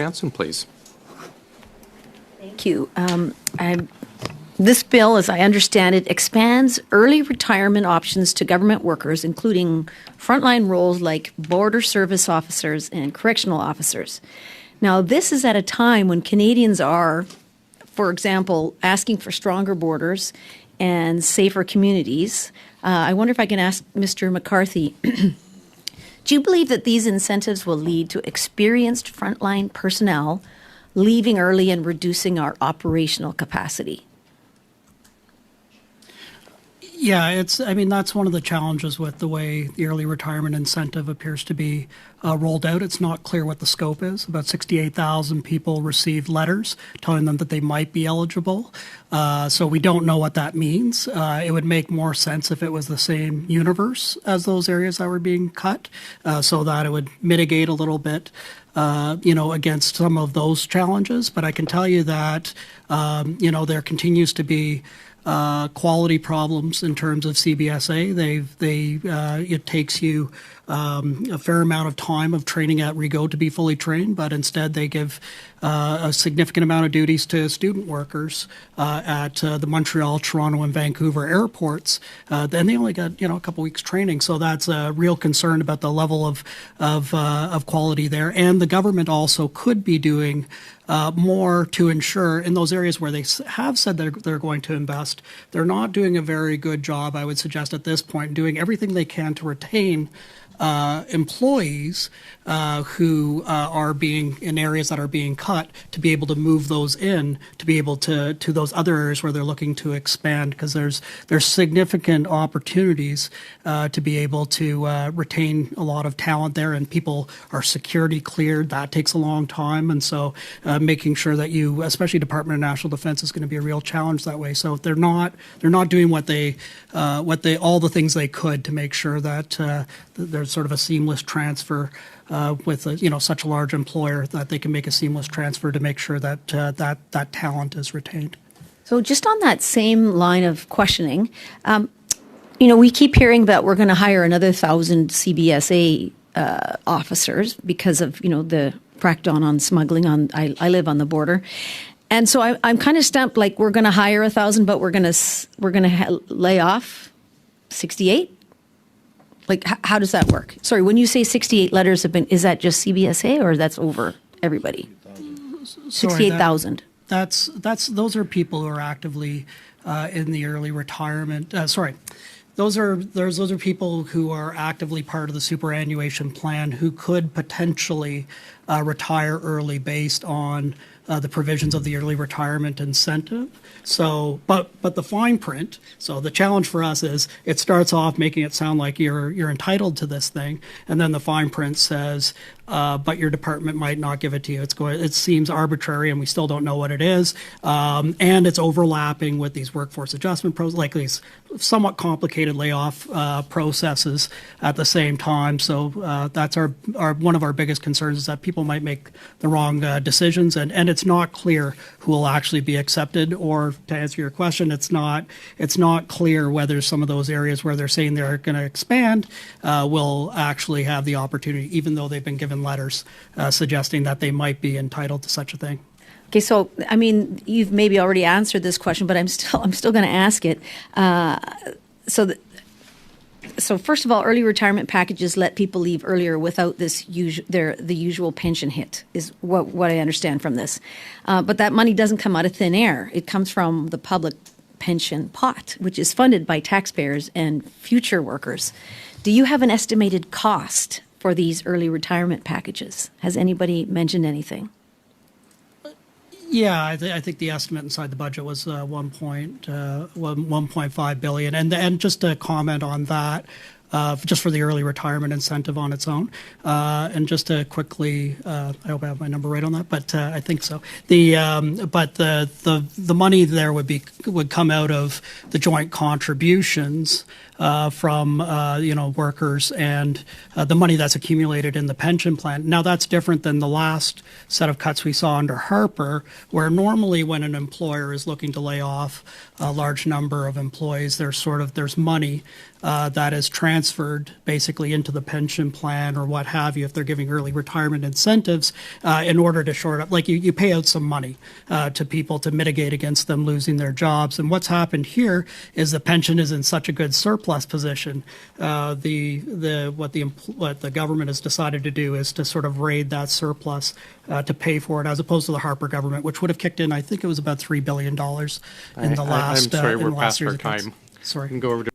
Jansen, please. Thank you. This bill, as I understand it, expands early retirement options to government workers, including frontline roles like border service officers and correctional officers. Now, this is at a time when Canadians are, for example, asking for stronger borders and safer communities. I wonder if I can ask Mr. McCarthy, do you believe that these incentives will lead to experienced frontline personnel leaving early and reducing our operational capacity? Yeah, that's one of the challenges with the way the early retirement incentive appears to be rolled out. It's not clear what the scope is. About 68,000 people received letters telling them that they might be eligible. So we don't know what that means. It would make more sense if it was the same universe as those areas that were being cut, so that it would mitigate a little bit against some of those challenges. But I can tell you that, there continues to be quality problems in terms of CBSA. It takes you a fair amount of time of training at Rigaud to be fully trained, but instead they give a significant amount of duties to student workers at the Montreal, Toronto, and Vancouver airports. Then they only got a couple weeks training, so that's a real concern about the level of quality there. And the government also could be doing more to ensure in those areas where they have said they're going to invest. They're not doing a very good job, I would suggest at this point, doing everything they can to retain employees who are being in areas that are being cut, to be able to move those in, to be able to those other areas where they're looking to expand, because there's significant opportunities to be able to retain a lot of talent there, and people are security cleared. That takes a long time, and so making sure that especially Department of National Defense, is going to be a real challenge that way. So they're not doing all the things they could to make sure that there's sort of a seamless transfer with such a large employer, that they can make a seamless transfer to make sure that that talent is retained. So just on that same line of questioning, we keep hearing that we're going to hire another 1,000 CBSA officers because of the crackdown on smuggling. I live on the border, and so I'm kind of stumped. Like, we're going to hire 1,000, but we're going to lay off 68. Like, how does that work? Sorry, when you say 68 letters have been, is that just CBSA, or that's over everybody? 68,000. Those are people who are actively in the early retirement. Those are people who are actively part of the superannuation plan, who could potentially retire early based on the provisions of the early retirement incentive. So, but the fine print. So the challenge for us is, it starts off making it sound like you're entitled to this thing, and then the fine print says, but your department might not give it to you. It seems arbitrary, and we still don't know what it is, and it's overlapping with these workforce adjustment like these somewhat complicated layoff processes at the same time. So that's our one of our biggest concerns, is that people might make the wrong decisions, and it's not clear who will actually be accepted. Or, to answer your question, it's not clear whether some of those areas where they're saying they're going to expand will actually have the opportunity, even though they've been given letters suggesting that they might be entitled to such a thing. Okay, so you've maybe already answered this question, but I'm still going to ask it. So first of all, early retirement packages let people leave earlier without the usual pension hit, is what I understand from this. But that money doesn't come out of thin air. It comes from the public pension pot, which is funded by taxpayers and future workers. Do you have an estimated cost for these early retirement packages? Has anybody mentioned anything? Yeah, I think the estimate inside the budget was 1.5 billion, and just to comment on that, just for the early retirement incentive on its own, and just to quickly, I hope I have my number right on that, but I think so. But the money there would come out of the joint contributions from workers and the money that's accumulated in the pension plan. Now that's different than the last set of cuts we saw under Harper, where normally when an employer is looking to lay off a large number of employees, there's money that is transferred basically into the pension plan or what have you if they're giving early retirement incentives in order to shore up, like you pay out some money to people to mitigate against them losing their jobs. And what's happened here is the pension is in such a good surplus position. What the government has decided to do is to sort of raid that surplus to pay for it, as opposed to the Harper government, which would have kicked in, I think it was about $3 billion in the last. I'm sorry, in we're the past last our year's accounts. time. Sorry. We can go over to.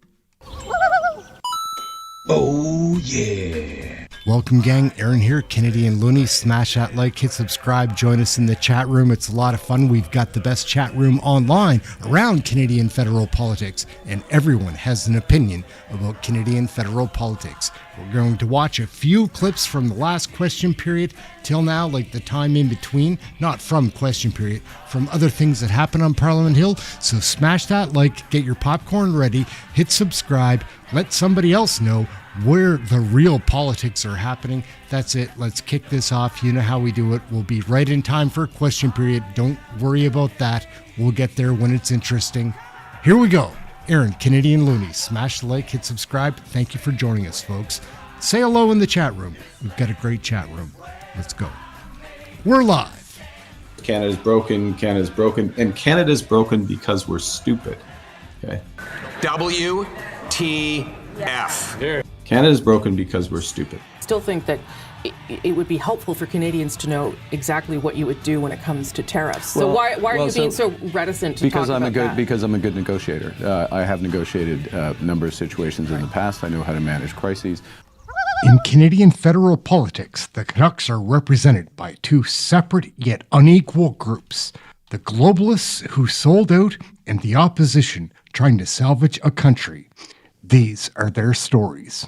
Oh, yeah. Welcome, gang. Aaron here, Canadian Looney. Smash that like, hit subscribe, join us in the chat room. It's a lot of fun. We've got the best chat room online around Canadian federal politics, and everyone has an opinion about Canadian federal politics. We're going to watch a few clips from the last question period till now, like the time in between, not from question period, from other things that happen on Parliament Hill. So smash that like, get your popcorn ready, hit subscribe, let somebody else know where the real politics are happening. That's it. Let's kick this off. You know how we do it. We'll be right in time for question period. Don't worry about that. We'll get there when it's interesting. Here we go. Aaron, Canadian Looney. Smash the like, hit subscribe. Thank you for joining us, folks. Say hello in the chat room. We've got a great chat room. Let's go. We're live. Canada's broken, and Canada's broken because we're stupid. Okay? WTF. Canada's broken because we're stupid. Still think that it would be helpful for Canadians to know exactly what you would do when it comes to tariffs. So why are you being so reticent to talk about that? Because I'm a good negotiator. I have negotiated a number of situations in the past. I know how to manage crises. In Canadian federal politics, the Canucks are represented by two separate yet unequal groups. The globalists who sold out and the opposition trying to salvage a country. These are their stories.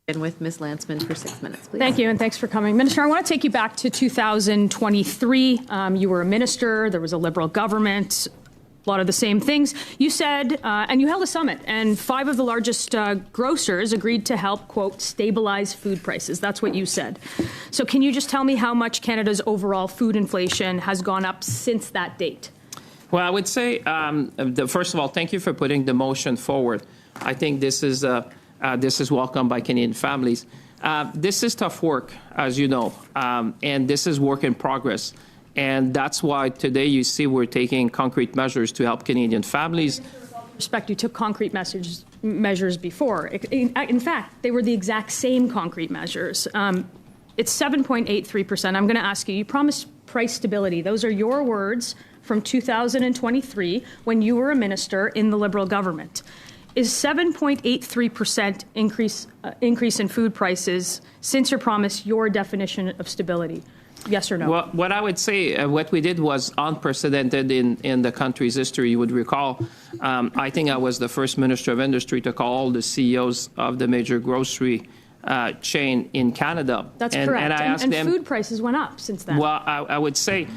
And with Ms. Landsman for 6 minutes, please. Thank you, and thanks for coming. Minister, I want to take you back to 2023. You were a minister. There was a Liberal government. A lot of the same things. You said, and you held a summit, and 5 of the largest grocers agreed to help, quote, stabilize food prices. That's what you said. So can you just tell me how much Canada's overall food inflation has gone up since that date? Well, I would say, first of all, thank you for putting the motion forward. I think this is welcome by Canadian families. This is tough work, as you know, and this is work in progress. And that's why today you see we're taking concrete measures to help Canadian families. Respect, you took concrete measures before. In fact, they were the exact same concrete measures. It's 7.83%. I'm going to ask you, you promised price stability. Those are your words from 2023 when you were a minister in the Liberal government. Is 7.83% increase in food prices since your promise your definition of stability? Yes or no? Well, what I would say, what we did was unprecedented in the country's history. You would recall, I think I was the first Minister of Industry to call all the CEOs of the major grocery chain in Canada. That's correct. And I asked them, food prices went up since then. Well, I would say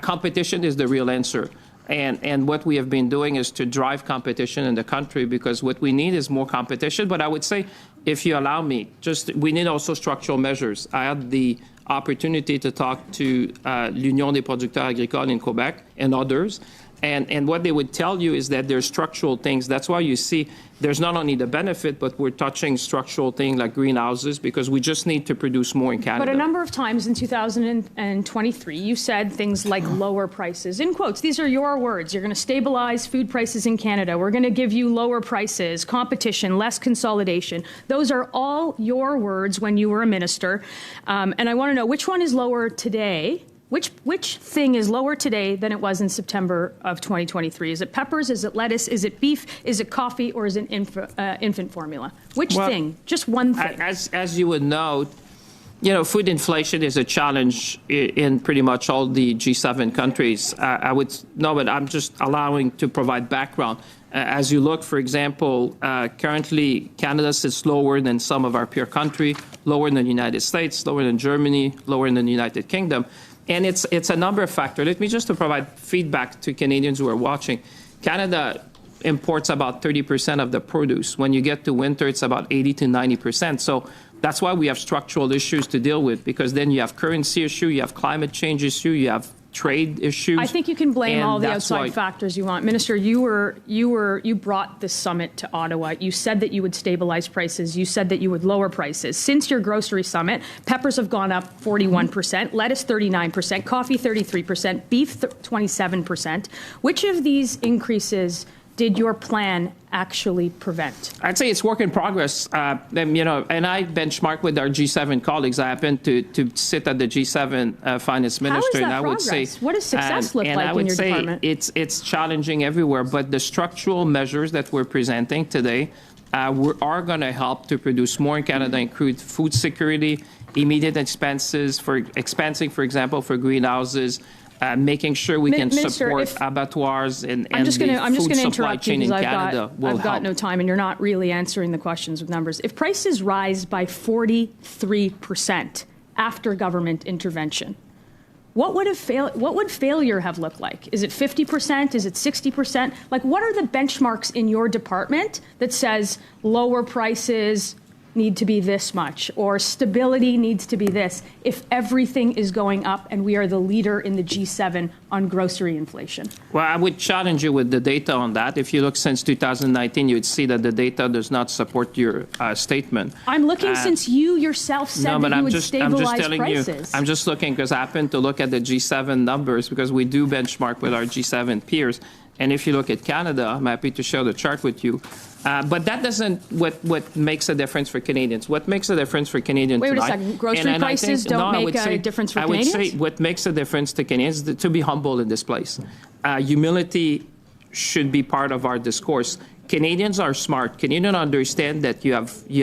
competition is the real answer. And what we have been doing is to drive competition in the country, because what we need is more competition. But I would say, if you allow me, we need also structural measures. I had the opportunity to talk to l'Union des producteurs agricoles in Quebec and others. And what they would tell you is that there's structural things. That's why you see there's not only the benefit, but we're touching structural things like greenhouses, because we just need to produce more in Canada. But a number of times in 2023, you said things like lower prices. In quotes, these are your words. You're going to stabilize food prices in Canada. We're going to give you lower prices, competition, less consolidation. Those are all your words when you were a minister. And I want to know, which one is lower today? Which thing is lower today than it was in September of 2023? Is it peppers? Is it lettuce? Is it beef? Is it coffee? Or is it infant formula? Which thing? Just one thing. As you would know, food inflation is a challenge in pretty much all the G7 countries. I would know, but I'm just allowing to provide background. As you look, for example, currently Canada sits lower than some of our peer countries, lower than the United States, lower than Germany, lower than the United Kingdom. And it's a number of factors. Let me just to provide feedback to Canadians who are watching. Canada imports about 30% of the produce. When you get to winter, it's about 80 to 90%. So that's why we have structural issues to deal with, because then you have currency issue, you have climate change issue, you have trade issues. I think you can blame all the outside why factors you want. Minister, you brought this summit to Ottawa. You said that you would stabilize prices. You said that you would lower prices. Since your grocery summit, peppers have gone up 41%, lettuce 39%, coffee 33%, beef 27%. Which of these increases did your plan actually prevent? I'd say it's work in progress. And I benchmark with our G7 colleagues. I happen to sit at the G7 finance minister, and I would say, what does success look like in your department? It's challenging everywhere. But the structural measures that we're presenting today are going to help to produce more in Canada, include food security, immediate expenses for expensing, for example, for greenhouses. Making sure we can support abattoirs and the food supply chain in Canada will help. I've got no time, and you're not really answering the questions with numbers. If prices rise by 43% after government intervention, what would failure have looked like? Is it 50%? Is it 60%? Like, what are the benchmarks in your department that says lower prices need to be this much, or stability needs to be this, if everything is going up and we are the leader in the G7 on grocery inflation? Well, I would challenge you with the data on that. If you look since 2019, you would see that the data does not support your statement. I'm looking since you yourself said that you would stabilize prices. I'm just looking because I happen to look at the G7 numbers, because we do benchmark with our G7 peers. And if you look at Canada, I'm happy to share the chart with you. But that doesn't what makes a difference for Canadians. What makes a difference for Canadians tonight? Wait a second. Grocery prices don't make a difference for Canadians? I would say what makes a difference to Canadians is to be humble in this place. Humility should be part of our discourse. Canadians are smart. Canadians understand that you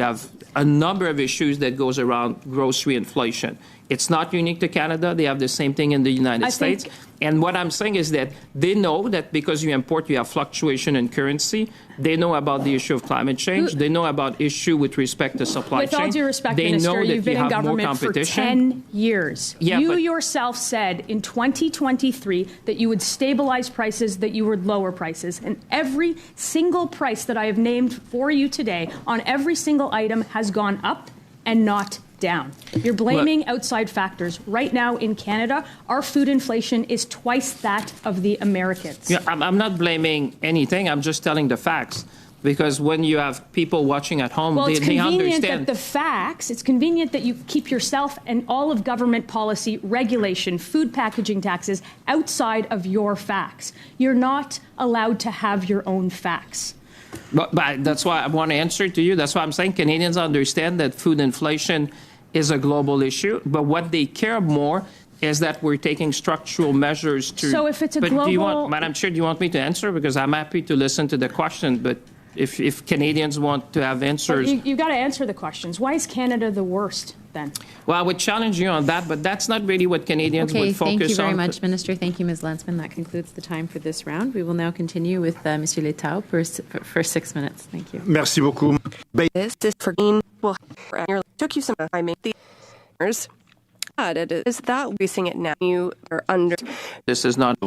have a number of issues that goes around grocery inflation. It's not unique to Canada. They have the same thing in the United States. And what I'm saying is that they know that because you import, you have fluctuation in currency. They know about the issue of climate change. They know about issue with respect to supply chain. With all due respect, they Minister, know that you've been in government for 10 years. Yeah, you yourself said in 2023 that you would stabilize prices, that you would lower prices. And every single price that I have named for you today on every single item has gone up and not down. You're blaming outside factors. Right now in Canada, our food inflation is twice that of the Americans. Yeah, I'm not blaming anything. I'm just telling the facts. Because when you have people watching at home, they understand. It's convenient that the facts, it's convenient that you keep yourself and all of government policy, regulation, food packaging taxes outside of your facts. You're not allowed to have your own facts. But that's why I want to answer to you. That's why I'm saying Canadians understand that food inflation is a global issue. But what they care more is that we're taking structural measures to... So if it's a global... Madam Chair, do you want me to answer? Because I'm happy to listen to the question, but if Canadians want to have answers... You've got to answer the questions. Why is Canada the worst, then? Well, I would challenge you on that, but that's not really what Canadians would focus on. Thank you very much, Minister. Thank you, Ms. Landsman. That concludes the time for this round. We will now continue with Monsieur Letao for 6 minutes. Thank you. Merci beaucoup. This for took you some time. The is that raising it now? You are under. This is not.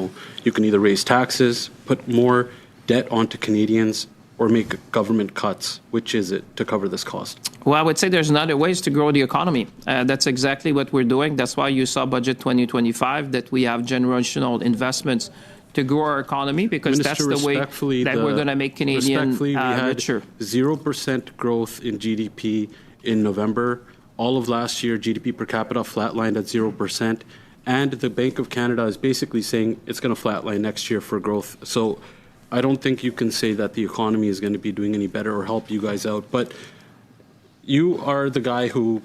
You can either raise taxes, put more debt onto Canadians, or make government cuts. Which is it to cover this cost? Well, I would say there's other ways to grow the economy. That's exactly what we're doing. That's why you saw Budget 2025, that we have generational investments to grow our economy, because Minister, that's the way that we're going to make Canadians richer. 0% growth in GDP in November. All of last year, GDP per capita flatlined at 0%. And the Bank of Canada is basically saying it's going to flatline next year for growth. So I don't think you can say that the economy is going to be doing any better or help you guys out. But you are the guy who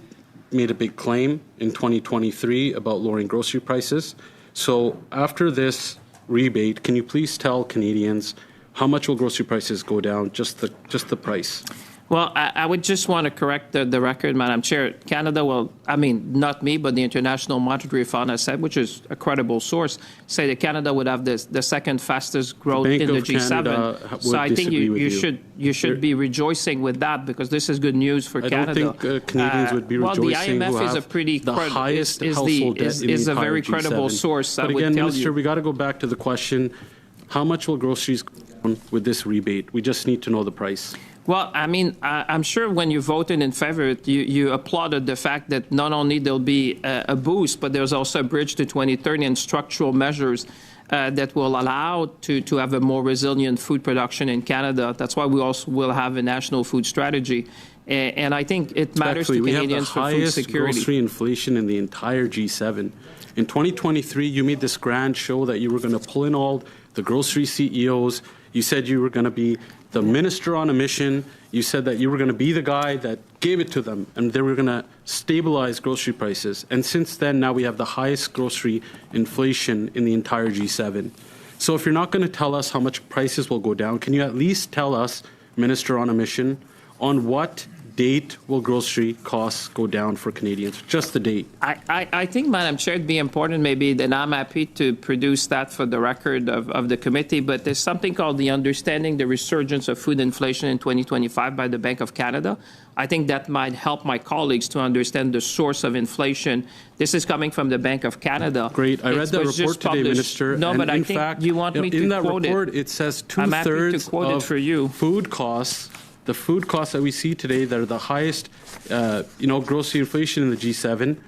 made a big claim in 2023 about lowering grocery prices. So after this rebate, can you please tell Canadians how much will grocery prices go down, just the price? Well, I would just want to correct the record, Madam Chair. Canada will, I mean, not me, but the International Monetary Fund has said, which is a credible source, say that Canada would have the second fastest growth in the G7. So I think you should be rejoicing with that, because this is good news for Canada. I don't think Canadians would be rejoicing. Well, the IMF is a pretty the highest household debt in the is a very entire credible G7. source. But again, Minister, we got to go back to the question: how much will groceries with this rebate? We just need to know the price. Well, I mean, I'm sure when you voted in favor, you applauded the fact that not only there'll be a boost, but there's also a bridge to 2030 and structural measures that will allow to have a more resilient food production in Canada. That's why we also will have a national food strategy. And I think it matters to Canadians for food security. We have the highest grocery inflation in the entire G7. In 2023, you made this grand show that you were going to pull in all the grocery CEOs. You said you were going to be the minister on a mission. You said that you were going to be the guy that gave it to them, and they were going to stabilize grocery prices. And since then, now we have the highest grocery inflation in the entire G7. So if you're not going to tell us how much prices will go down, can you at least tell us, minister on a mission, on what date will grocery costs go down for Canadians? Just the date. I think, Madam Chair, it'd be important maybe that I'm happy to produce that for the record of the committee, but there's something called the Understanding the Resurgence of Food Inflation in 2025 by the Bank of Canada. I think that might help my colleagues to understand the source of inflation. This is coming from the Bank of Canada. Great. I read the report today, Minister. No, but I think you want me to quote it. In that report, it says I'm happy to quote it for you. Food costs. The food costs that we see today that are the highest, grocery inflation in the G7,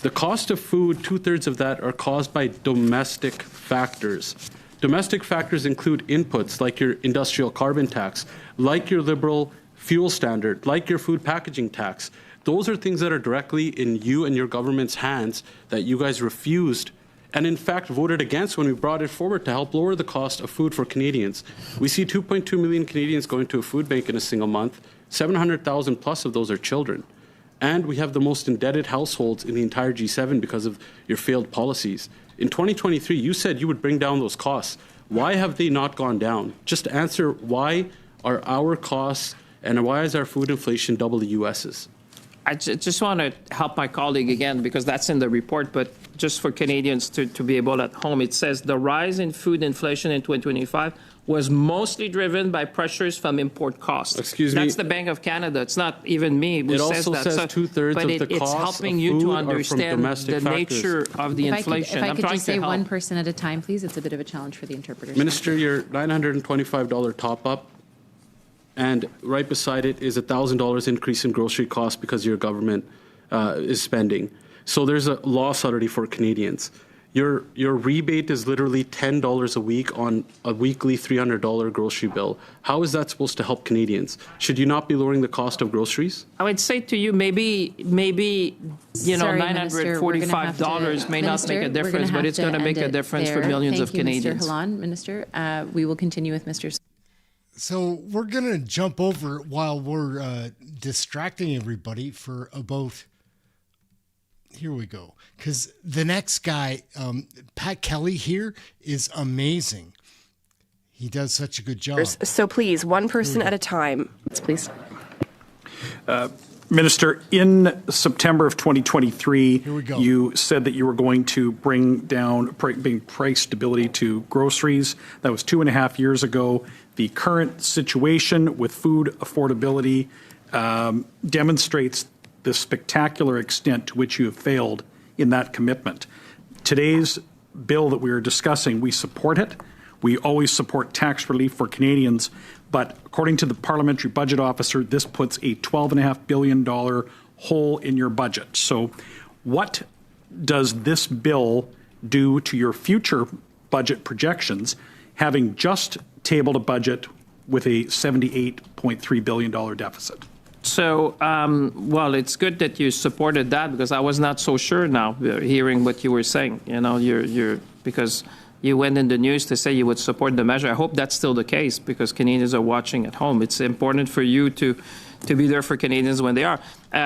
the cost of food, 2/3 of that are caused by domestic factors. Domestic factors include inputs like your industrial carbon tax, like your liberal fuel standard, like your food packaging tax. Those are things that are directly in you and your government's hands that you guys refused and in fact voted against when we brought it forward to help lower the cost of food for Canadians. We see 2.2 million Canadians going to a food bank in a single month. 700,000 plus of those are children. And we have the most indebted households in the entire G7 because of your failed policies. In 2023, you said you would bring down those costs. Why have they not gone down? Just answer, why are our costs and why is our food inflation double the U.S.'s? I just want to help my colleague again, because that's in the report, but just for Canadians to be able at home, it says the rise in food inflation in 2025 was mostly driven by pressures from import costs. Excuse me. That's the Bank of Canada. It's not even me who it says that. It also says 2/3 of the cost it's helping of you food to are from understand domestic the factors. nature of the inflation. If I I'm could trying just say to help. one person at a time, please. It's a bit of a challenge for the interpreters. Minister, your $925 top-up, and right beside it is a $1,000 increase in grocery costs because your government is spending. So there's a loss already for Canadians. Your rebate is literally $10 a week on a weekly $300 grocery bill. How is that supposed to help Canadians? Should you not be lowering the cost of groceries? I would say to you, maybe Sorry, Minister, $945 may not make a difference, but it's going to make a difference for millions of Canadians. Mr. Halan, Minister, we will continue with Mr. So we're going to jump over while we're distracting everybody for about... Here we go. Because the next guy, Pat Kelly here, is amazing. He does such a good job. So please, one person at a time. Please. Minister, in September of 2023, you said that you were going to bring price stability to groceries. That was 2.5 years ago. The current situation with food affordability demonstrates the spectacular extent to which you have failed in that commitment. Today's bill that we are discussing, we support it. We always support tax relief for Canadians, but according to the parliamentary budget officer, this puts a $12.5 billion hole in your budget. So what does this bill do to your future budget projections, having just tabled a budget with a $78.3 billion deficit? So, well, it's good that you supported that, because I was not so sure now hearing what you were saying. Because you went in the news to say you would support the measure. I hope that's still the case, because Canadians are watching at home. It's important for you to be there for Canadians when they are.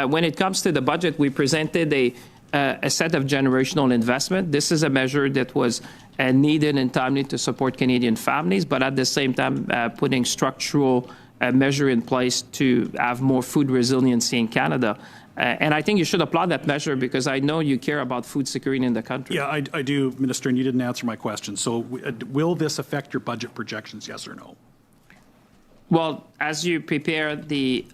When it comes to the budget, we presented a set of generational investment. This is a measure that was needed and timely to support Canadian families, but at the same time putting structural measure in place to have more food resiliency in Canada. And I think you should applaud that measure, because I know you care about food security in the country. Yeah, I do, Minister, and you didn't answer my question. So will this affect your budget projections, yes or no? Well, as you prepare the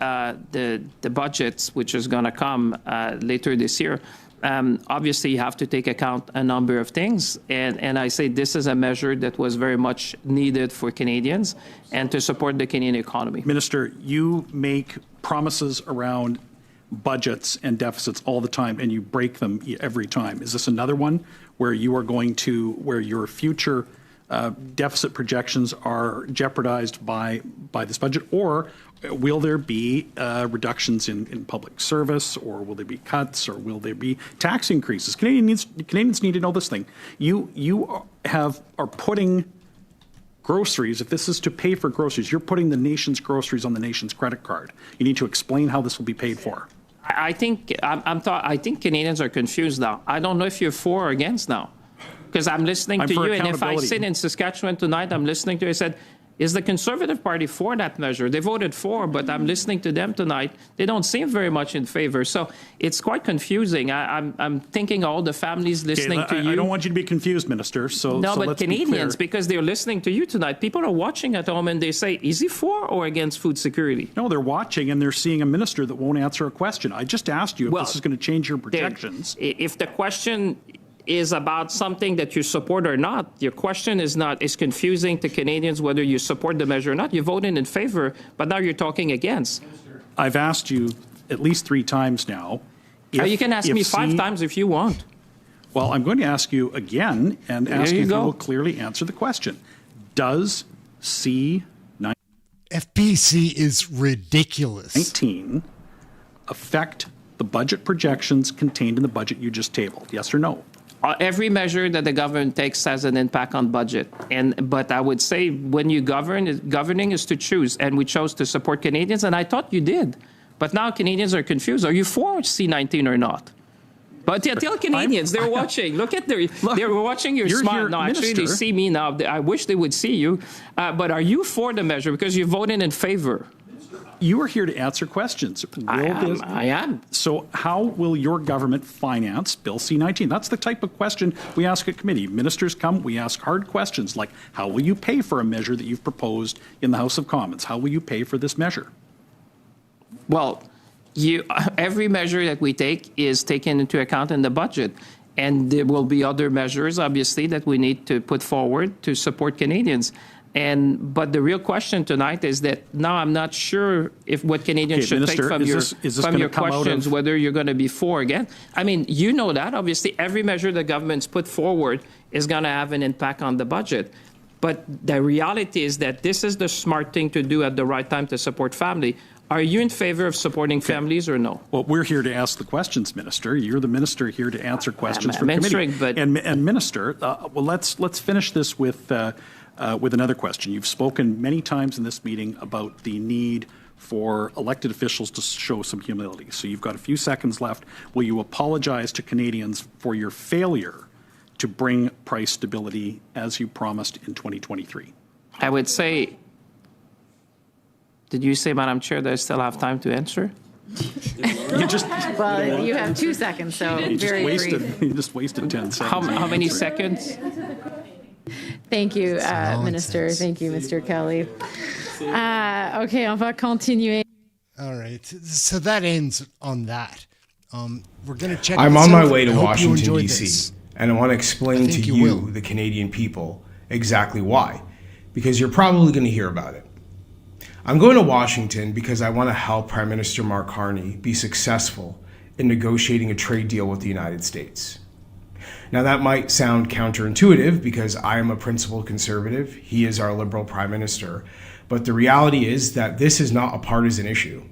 budgets, which is going to come later this year, obviously you have to take account a number of things. And I say this is a measure that was very much needed for Canadians and to support the Canadian economy. Minister, you make promises around budgets and deficits all the time, and you break them every time. Is this another one where you are going to, where your future deficit projections are jeopardized by this budget, or will there be reductions in public service, or will there be cuts, or will there be tax increases? Canadians need to know this thing. You are putting groceries, if this is to pay for groceries, you're putting the nation's groceries on the nation's credit card. You need to explain how this will be paid for. I think I think Canadians are confused now. I don't know if you're for or against now, because I'm listening to you, and if I sit in Saskatchewan tonight, I'm listening to you. I said, is the Conservative Party for that measure? They voted for, but I'm listening to them tonight. They don't seem very much in favor. So it's quite confusing. I'm thinking all the families listening to you. I don't want you to be confused, Minister. No, but Canadians, because they're listening to you tonight, people are watching at home and they say, is he for or against food security? No, they're watching and they're seeing a minister that won't answer a question. I just asked you if this is going to change your projections. If the question is about something that you support or not, your question is confusing to Canadians whether you support the measure or not. You voted in favor, but now you're talking against. I've asked you at least 3 times now. You can ask me 5 times if you want. Well, I'm going to ask you again and ask you if you will clearly answer the question. Does C-19 FPC is ridiculous. Affect the budget projections contained in the budget you just tabled? Yes or no? Every measure that the government takes has an impact on budget. But I would say when you governing is to choose, and we chose to support Canadians, and I thought you did. But now Canadians are confused. Are you for C-19 or not? But tell Canadians, they're watching. They're watching your smile. No, actually, they see me now. I wish they would see you. But are you for the measure? Because you voted in favor. You are here to answer questions. I am. So how will your government finance Bill C-19? That's the type of question we ask at committee. Ministers come, we ask hard questions like, how will you pay for a measure that you've proposed in the House of Commons? How will you pay for this measure? Well, every measure that we take is taken into account in the budget. And there will be other measures, obviously, that we need to put forward to support Canadians. But the real question tonight is that now I'm not sure if what Canadians should Minister, take from your questions, whether you're going to be for again. I mean, you know that. Obviously, every measure the government's put forward is going to have an impact on the budget. But the reality is that this is the smart thing to do at the right time to support family. Are you in favor of supporting families or no? Well, we're here to ask the questions, Minister. You're the minister here to answer questions from committee. And Minister, well, let's finish this with another question. You've spoken many times in this meeting about the need for elected officials to show some humility. So you've got a few seconds left. Will you apologize to Canadians for your failure to bring price stability as you promised in 2023? I would say, did you say, Madam Chair, that I still have time to answer? Well, you have 2 seconds, so very brief. You just wasted 10 seconds. How many seconds? Thank you, Minister. Thank you, Mr. Kelly. Okay, on va continuer. All right. So that ends on that. We're going to check. I'm on my way to Washington, D.C., and I want to explain to you, the Canadian people, exactly why. Because you're probably going to hear about it. I'm going to Washington because I want to help Prime Minister Mark Carney be successful in negotiating a trade deal with the United States. Now, that might sound counterintuitive because I am a principled conservative. He is our liberal prime minister. But the reality is that this is not a partisan issue.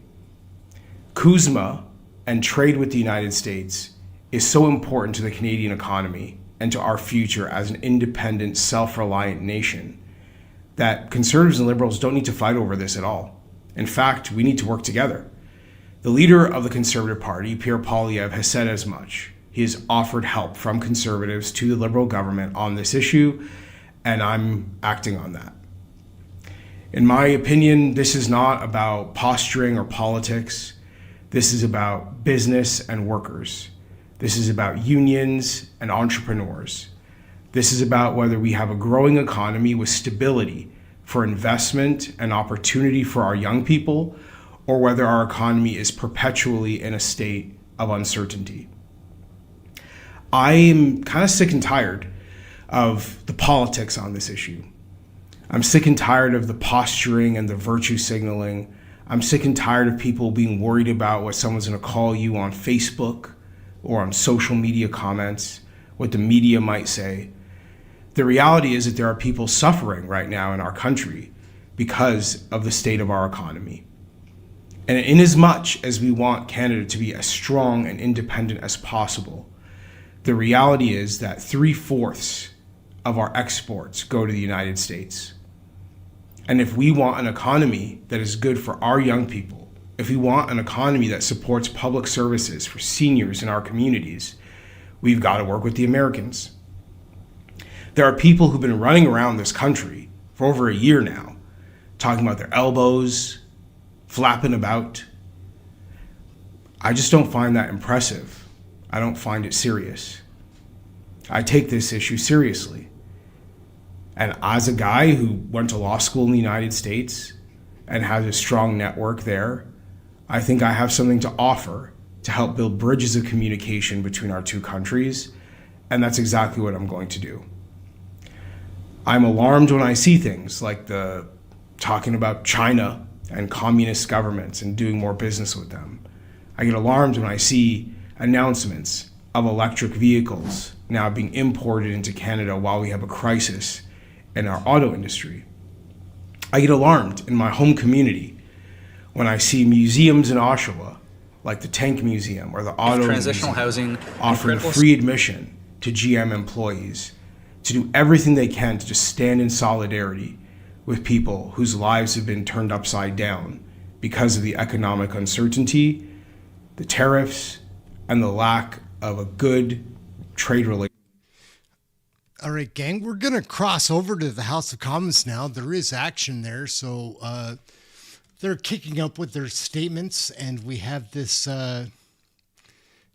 CUSMA and trade with the United States is so important to the Canadian economy and to our future as an independent, self-reliant nation that conservatives and liberals don't need to fight over this at all. In fact, we need to work together. The leader of the Conservative Party, Pierre, has said as much. He has offered help from conservatives to the Liberal government on this issue, and I'm acting on that. In my opinion, this is not about posturing or politics. This is about business and workers. This is about unions and entrepreneurs. This is about whether we have a growing economy with stability for investment and opportunity for our young people, or whether our economy is perpetually in a state of uncertainty. I'm kind of sick and tired of the politics on this issue. I'm sick and tired of the posturing and the virtue signaling. I'm sick and tired of people being worried about what someone's going to call you on Facebook or on social media comments, what the media might say. The reality is that there are people suffering right now in our country because of the state of our economy. And in as much as we want Canada to be as strong and independent as possible, the reality is that 3/4 of our exports go to the United States. And if we want an economy that is good for our young people, if we want an economy that supports public services for seniors in our communities, we've got to work with the Americans. There are people who've been running around this country for over a year now, talking about their elbows, flapping about. I just don't find that impressive. I don't find it serious. I take this issue seriously. And as a guy who went to law school in the United States and has a strong network there, I think I have something to offer to help build bridges of communication between our two countries, and that's exactly what I'm going to do. I'm alarmed when I see things like the talking about China and communist governments and doing more business with them. I get alarmed when I see announcements of electric vehicles now being imported into Canada while we have a crisis in our auto industry. I get alarmed in my home community when I see museums in Oshawa, like the Tank Museum or the Auto Transitional Museum, housing offering free admission to GM employees to do everything they can to just stand in solidarity with people whose lives have been turned upside down because of the economic uncertainty, the tariffs, and the lack of a good trade relationship. All right, gang, we're going to cross over to the House of Commons now. There is action there, so they're kicking up with their statements, and we have this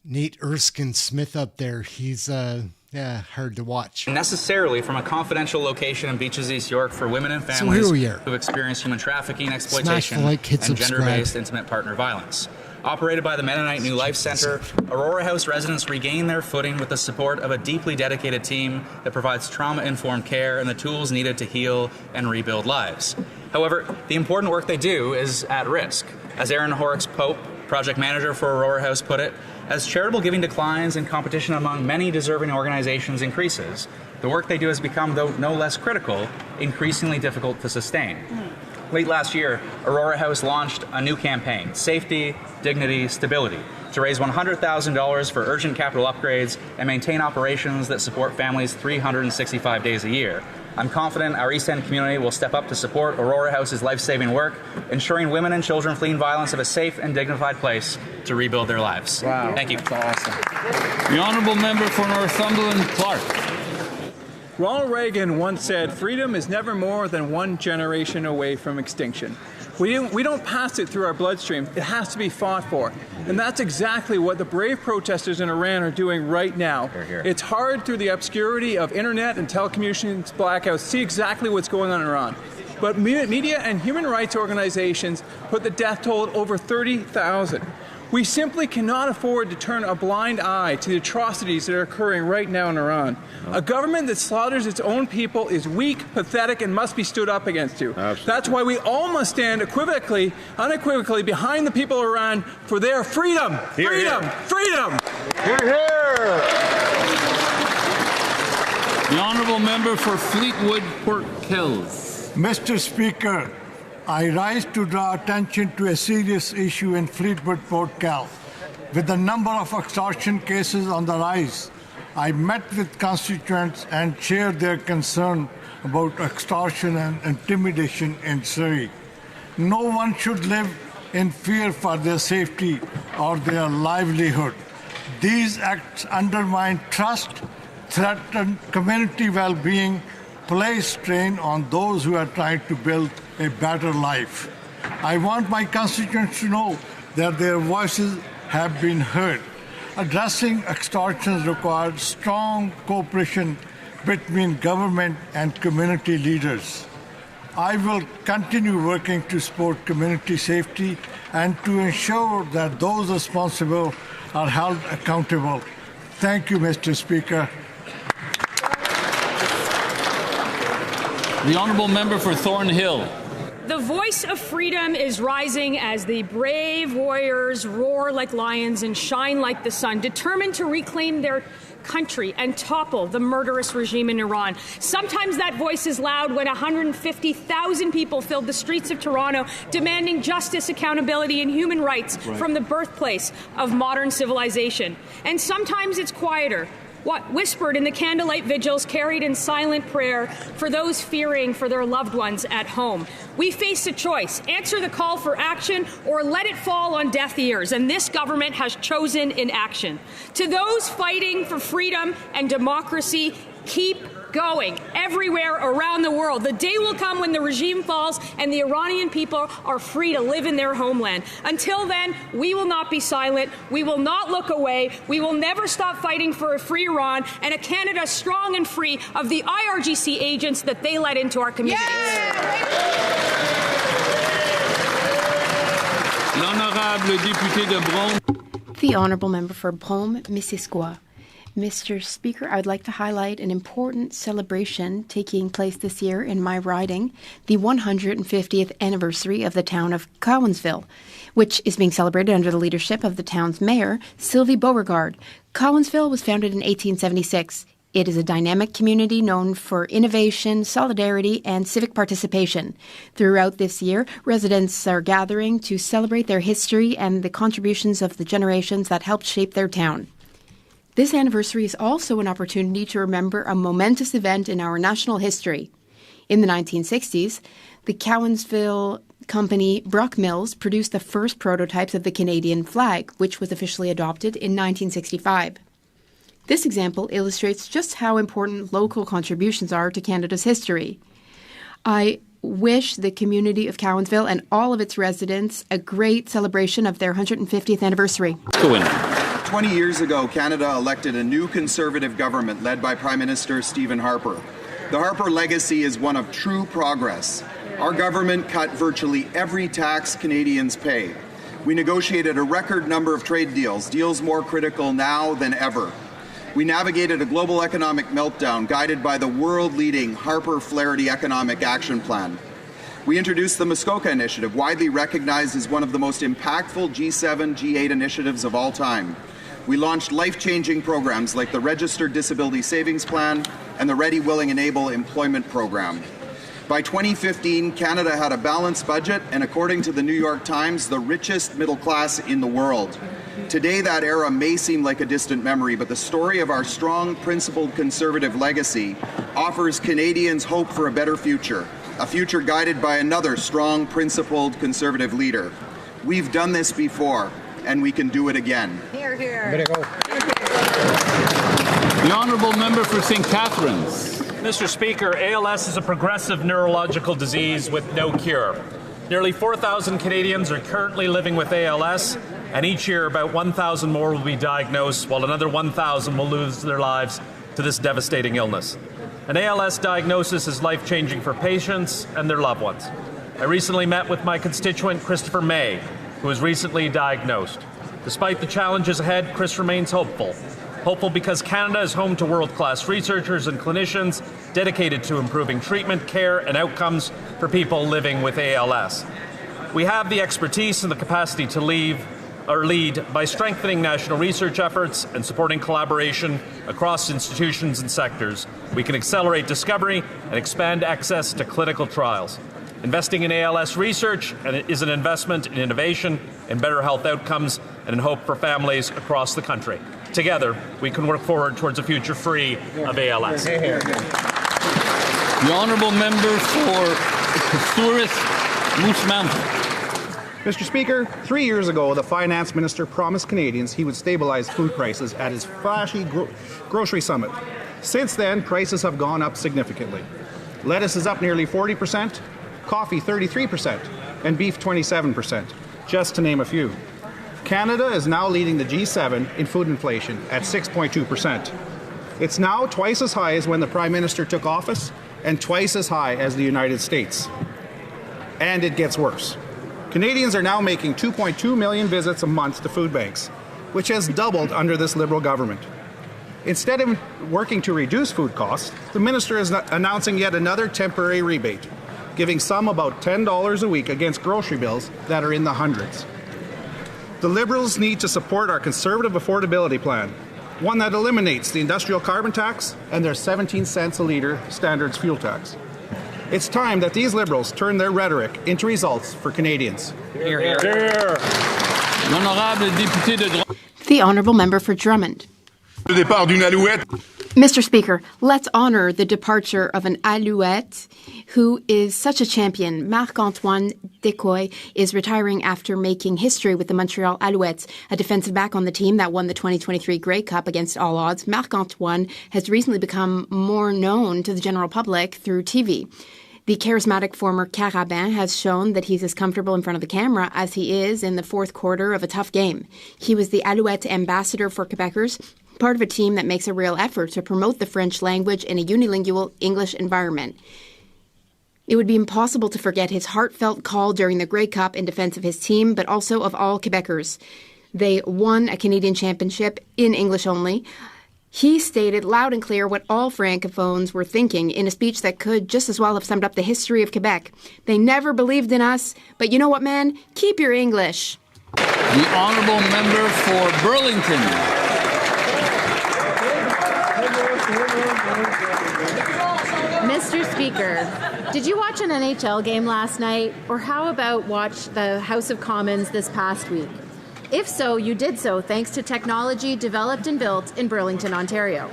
Nate Erskine-Smith up there. He's hard to watch. Necessarily from a confidential location in Beaches, East York for women and So families here we are. who experience human trafficking, Smash exploitation, the like, hit and subscribe. gender-based intimate partner violence. Operated by the Mennonite New Life Center, Aurora House residents regain their footing with the support of a deeply dedicated team that provides trauma-informed care and the tools needed to heal and rebuild lives. However, the important work they do is at risk. As Aaron Horrocks-Pope, project manager for Aurora House, put it, as charitable giving declines and competition among many deserving organizations increases, the work they do has become, though no less critical, increasingly difficult to sustain. Late last year, Aurora House launched a new campaign, Safety, Dignity, Stability, to raise $100,000 for urgent capital upgrades and maintain operations that support families 365 days a year. I'm confident our East End community will step up to support Aurora House's life-saving work, ensuring women and children fleeing violence have a safe and dignified place to rebuild their lives. Wow. Thank you. That's awesome. The Honourable Member for Northumberland, Clark. Ronald Reagan once said, freedom is never more than one generation away from extinction. We don't pass it through our bloodstream. It has to be fought for. And that's exactly what the brave protesters in Iran are doing right now. Hear, hear. It's hard through the obscurity of internet and telecommunications blackouts to see exactly what's going on in Iran. But media and human rights organizations put the death toll at over 30,000. We simply cannot afford to turn a blind eye to the atrocities that are occurring right now in Iran. A government that slaughters its own people is weak, pathetic, and must be stood up against you. Absolutely. That's why we all must stand unequivocally behind the people of Iran for their freedom. Hear, freedom! hear. Freedom! Hear, hear. The Honourable Member for Fleetwood, Port Kells. Mr. Speaker, I rise to draw attention to a serious issue in Fleetwood, Port Cal. With the number of extortion cases on the rise, I met with constituents and shared their concern about extortion and intimidation in Surrey. No one should live in fear for their safety or their livelihood. These acts undermine trust, threaten community well-being, place strain on those who are trying to build a better life. I want my constituents to know that their voices have been heard. Addressing extortions requires strong cooperation between government and community leaders. I will continue working to support community safety and to ensure that those responsible are held accountable. Thank you, Mr. Speaker. The honourable member for Thornhill. The voice of freedom is rising as the brave warriors roar like lions and shine like the sun, determined to reclaim their country and topple the murderous regime in Iran. Sometimes that voice is loud when 150,000 people filled the streets of Toronto demanding justice, accountability, and human rights from the birthplace of modern civilization. And sometimes it's quieter, whispered in the candlelight vigils, carried in silent prayer for those fearing for their loved ones at home. We face a choice: answer the call for action or let it fall on deaf ears, and this government has chosen inaction. To those fighting for freedom and democracy, keep going everywhere around the world. The day will come when the regime falls and the Iranian people are free to live in their homeland. Until then, we will not be silent. We will not look away. We will never stop fighting for a free Iran and a Canada strong and free of the IRGC agents that they let into our communities. L'honorable député de Brome. The honourable member for Brome-Missisquoi. Mr. Speaker, I would like to highlight an important celebration taking place this year in my riding, the 150th anniversary of the town of Cowansville, which is being celebrated under the leadership of the town's mayor, Sylvie Beauregard. Cowansville was founded in 1876. It is a dynamic community known for innovation, solidarity, and civic participation. Throughout this year, residents are gathering to celebrate their history and the contributions of the generations that helped shape their town. This anniversary is also an opportunity to remember a momentous event in our national history. In the 1960s, the Cowansville company Brock Mills produced the first prototypes of the Canadian flag, which was officially adopted in 1965. This example illustrates just how important local contributions are to Canada's history. I wish the community of Cowansville and all of its residents a great celebration of their 150th anniversary. 20 years ago, Canada elected a new Conservative government led by Prime Minister Stephen Harper. The Harper legacy is one of true progress. Our government cut virtually every tax Canadians pay. We negotiated a record number of trade deals, deals more critical now than ever. We navigated a global economic meltdown guided by the world-leading Harper-Flaherty Economic Action Plan. We introduced the Muskoka Initiative, widely recognized as one of the most impactful G7, G8 initiatives of all time. We launched life-changing programs like the Registered Disability Savings Plan and the Ready, Willing and Able Employment Program. By 2015, Canada had a balanced budget and, according to the New York Times, the richest middle class in the world. Today, that era may seem like a distant memory, but the story of our strong, principled Conservative legacy offers Canadians hope for a better future, a future guided by another strong, principled Conservative leader. We've done this before, and we can do it again. Here, here. The honourable member for St. Catharines. Mr. Speaker, ALS is a progressive neurological disease with no cure. Nearly 4,000 Canadians are currently living with ALS, and each year about 1,000 more will be diagnosed, while another 1,000 will lose their lives to this devastating illness. An ALS diagnosis is life-changing for patients and their loved ones. I recently met with my constituent, Christopher May, who was recently diagnosed. Despite the challenges ahead, Chris remains hopeful. Hopeful because Canada is home to world-class researchers and clinicians dedicated to improving treatment, care, and outcomes for people living with ALS. We have the expertise and the capacity to lead by strengthening national research efforts and supporting collaboration across institutions and sectors. We can accelerate discovery and expand access to clinical trials. Investing in ALS research is an investment in innovation, in better health outcomes, and in hope for families across the country. Together, we can work forward towards a future free of ALS. The honourable member for Souris Moose Mountain. Mr. Speaker, 3 years ago, the Finance Minister promised Canadians he would stabilize food prices at his flashy grocery summit. Since then, prices have gone up significantly. Lettuce is up nearly 40%, coffee 33%, and beef 27%, just to name a few. Canada is now leading the G7 in food inflation at 6.2%. It's now twice as high as when the Prime Minister took office and twice as high as the United States. And it gets worse. Canadians are now making 2.2 million visits a month to food banks, which has doubled under this Liberal government. Instead of working to reduce food costs, the minister is announcing yet another temporary rebate, giving some about $10 a week against grocery bills that are in the hundreds. The Liberals need to support our conservative affordability plan, one that eliminates the industrial carbon tax and their 17 cents a litre standards fuel tax. It's time that these Liberals turn their rhetoric into results for Canadians. Hear, hear. Hear. The Honourable Member for Drummond. Mr. Speaker, let's honour the departure of an Alouette who is such a champion. Marc-Antoine Decoy is retiring after making history with the Montreal Alouettes, a defensive back on the team that won the 2023 Grey Cup against all odds. Marc-Antoine has recently become more known to the general public through TV. The charismatic former Carabin has shown that he's as comfortable in front of the camera as he is in the fourth quarter of a tough game. He was the Alouette ambassador for Quebecers, part of a team that makes a real effort to promote the French language in a unilingual English environment. It would be impossible to forget his heartfelt call during the Grey Cup in defense of his team, but also of all Quebecers. They won a Canadian championship in English only. He stated loud and clear what all Francophones were thinking in a speech that could just as well have summed up the history of Quebec. They never believed in us, but you know what, man? Keep your English. The Honourable Member for Burlington. Mr. Speaker, did you watch an NHL game last night? Or how about watch the House of Commons this past week? If so, you did so thanks to technology developed and built in Burlington, Ontario.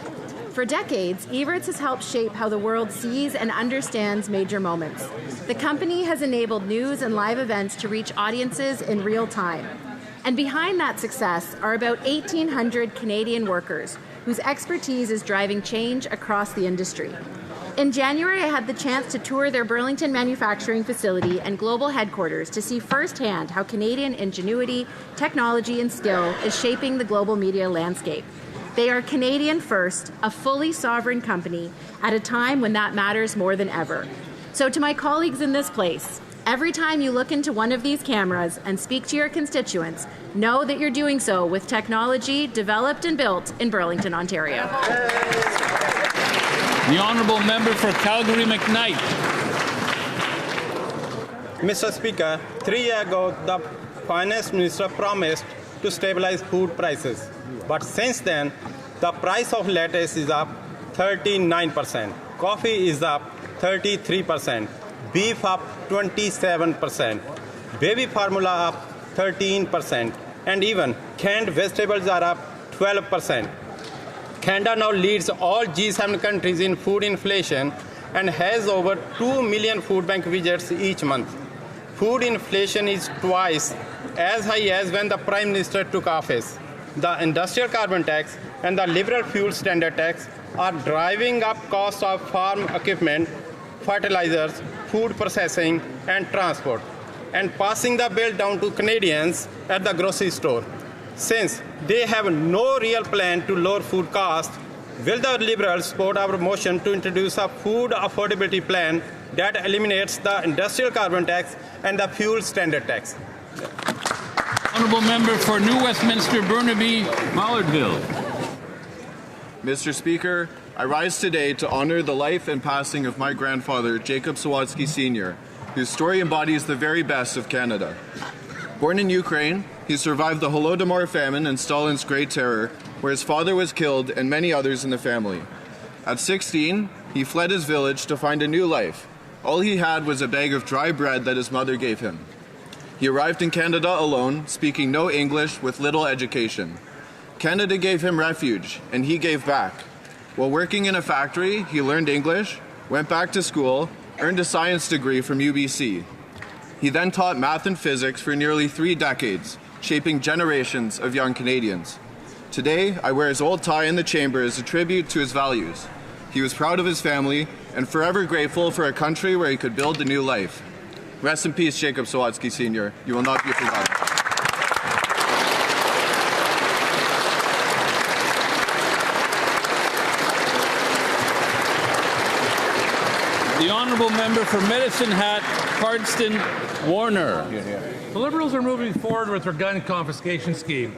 For decades, Evertz has helped shape how the world sees and understands major moments. The company has enabled news and live events to reach audiences in real time. And behind that success are about 1,800 Canadian workers whose expertise is driving change across the industry. In January, I had the chance to tour their Burlington manufacturing facility and global headquarters to see firsthand how Canadian ingenuity, technology, and skill is shaping the global media landscape. They are Canadian first, a fully sovereign company at a time when that matters more than ever. So to my colleagues in this place, every time you look into one of these cameras and speak to your constituents, know that you're doing so with technology developed and built in Burlington, Ontario. The Honourable Member for Calgary-McKnight. Mr. Speaker, 3 years ago, the Finance Minister promised to stabilize food prices. But since then, the price of lettuce is up 39%, coffee is up 33%, beef up 27%, baby formula up 13%, and even canned vegetables are up 12%. Canada now leads all G7 countries in food inflation and has over 2 million food bank visits each month. Food inflation is twice as high as when the Prime Minister took office. The industrial carbon tax and the liberal fuel standard tax are driving up costs of farm equipment, fertilizers, food processing, and transport, and passing the bill down to Canadians at the grocery store. Since they have no real plan to lower food costs, will the Liberals support our motion to introduce a food affordability plan that eliminates the industrial carbon tax and the fuel standard tax? Honourable Member for New Westminster, Burnaby, Mallardville. Mr. Speaker, I rise today to honour the life and passing of my grandfather, Jacob Sawatsky Sr., whose story embodies the very best of Canada. Born in Ukraine, he survived the Holodomor famine and Stalin's Great Terror, where his father was killed and many others in the family. At 16, he fled his village to find a new life. All he had was a bag of dry bread that his mother gave him. He arrived in Canada alone, speaking no English, with little education. Canada gave him refuge, and he gave back. While working in a factory, he learned English, went back to school, earned a science degree from UBC. He then taught math and physics for nearly 3 decades, shaping generations of young Canadians. Today, I wear his old tie in the chamber as a tribute to his values. He was proud of his family and forever grateful for a country where he could build a new life. Rest in peace, Jacob Sawatsky Sr. You will not be forgotten. The Honourable Member for Medicine Hat, Cardston, Warner. The Liberals are moving forward with their gun confiscation scheme.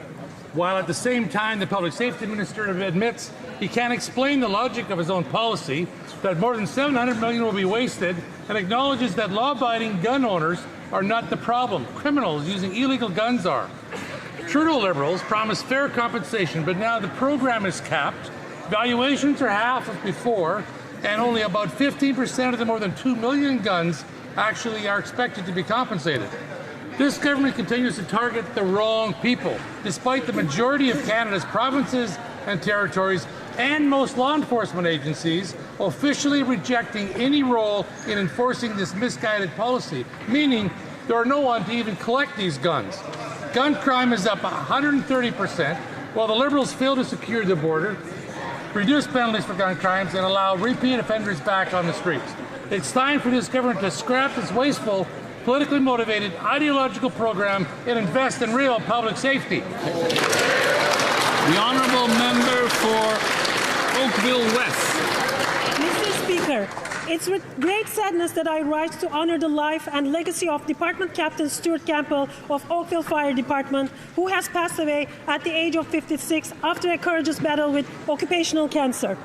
while at the same time the public safety minister admits he can't explain the logic of his own policy, that more than $700 million will be wasted, and acknowledges that law-abiding gun owners are not the problem. Criminals using illegal guns are. Trudeau Liberals promised fair compensation, but now the program is capped. Valuations are half of before, and only about 15% of the more than 2 million guns actually are expected to be compensated. This government continues to target the wrong people, despite the majority of Canada's provinces and territories and most law enforcement agencies officially rejecting any role in enforcing this misguided policy, meaning there are no one to even collect these guns. Gun crime is up 130%, while the Liberals fail to secure the border, reduce penalties for gun crimes, and allow repeat offenders back on the streets. It's time for this government to scrap this wasteful, politically motivated, ideological program and invest in real public safety. The honourable member for Oakville West. Mr. Speaker, it's with great sadness that I rise to honour the life and legacy of Department Captain Stuart Campbell of Oakville Fire Department, who has passed away at the age of 56 after a courageous battle with occupational cancer.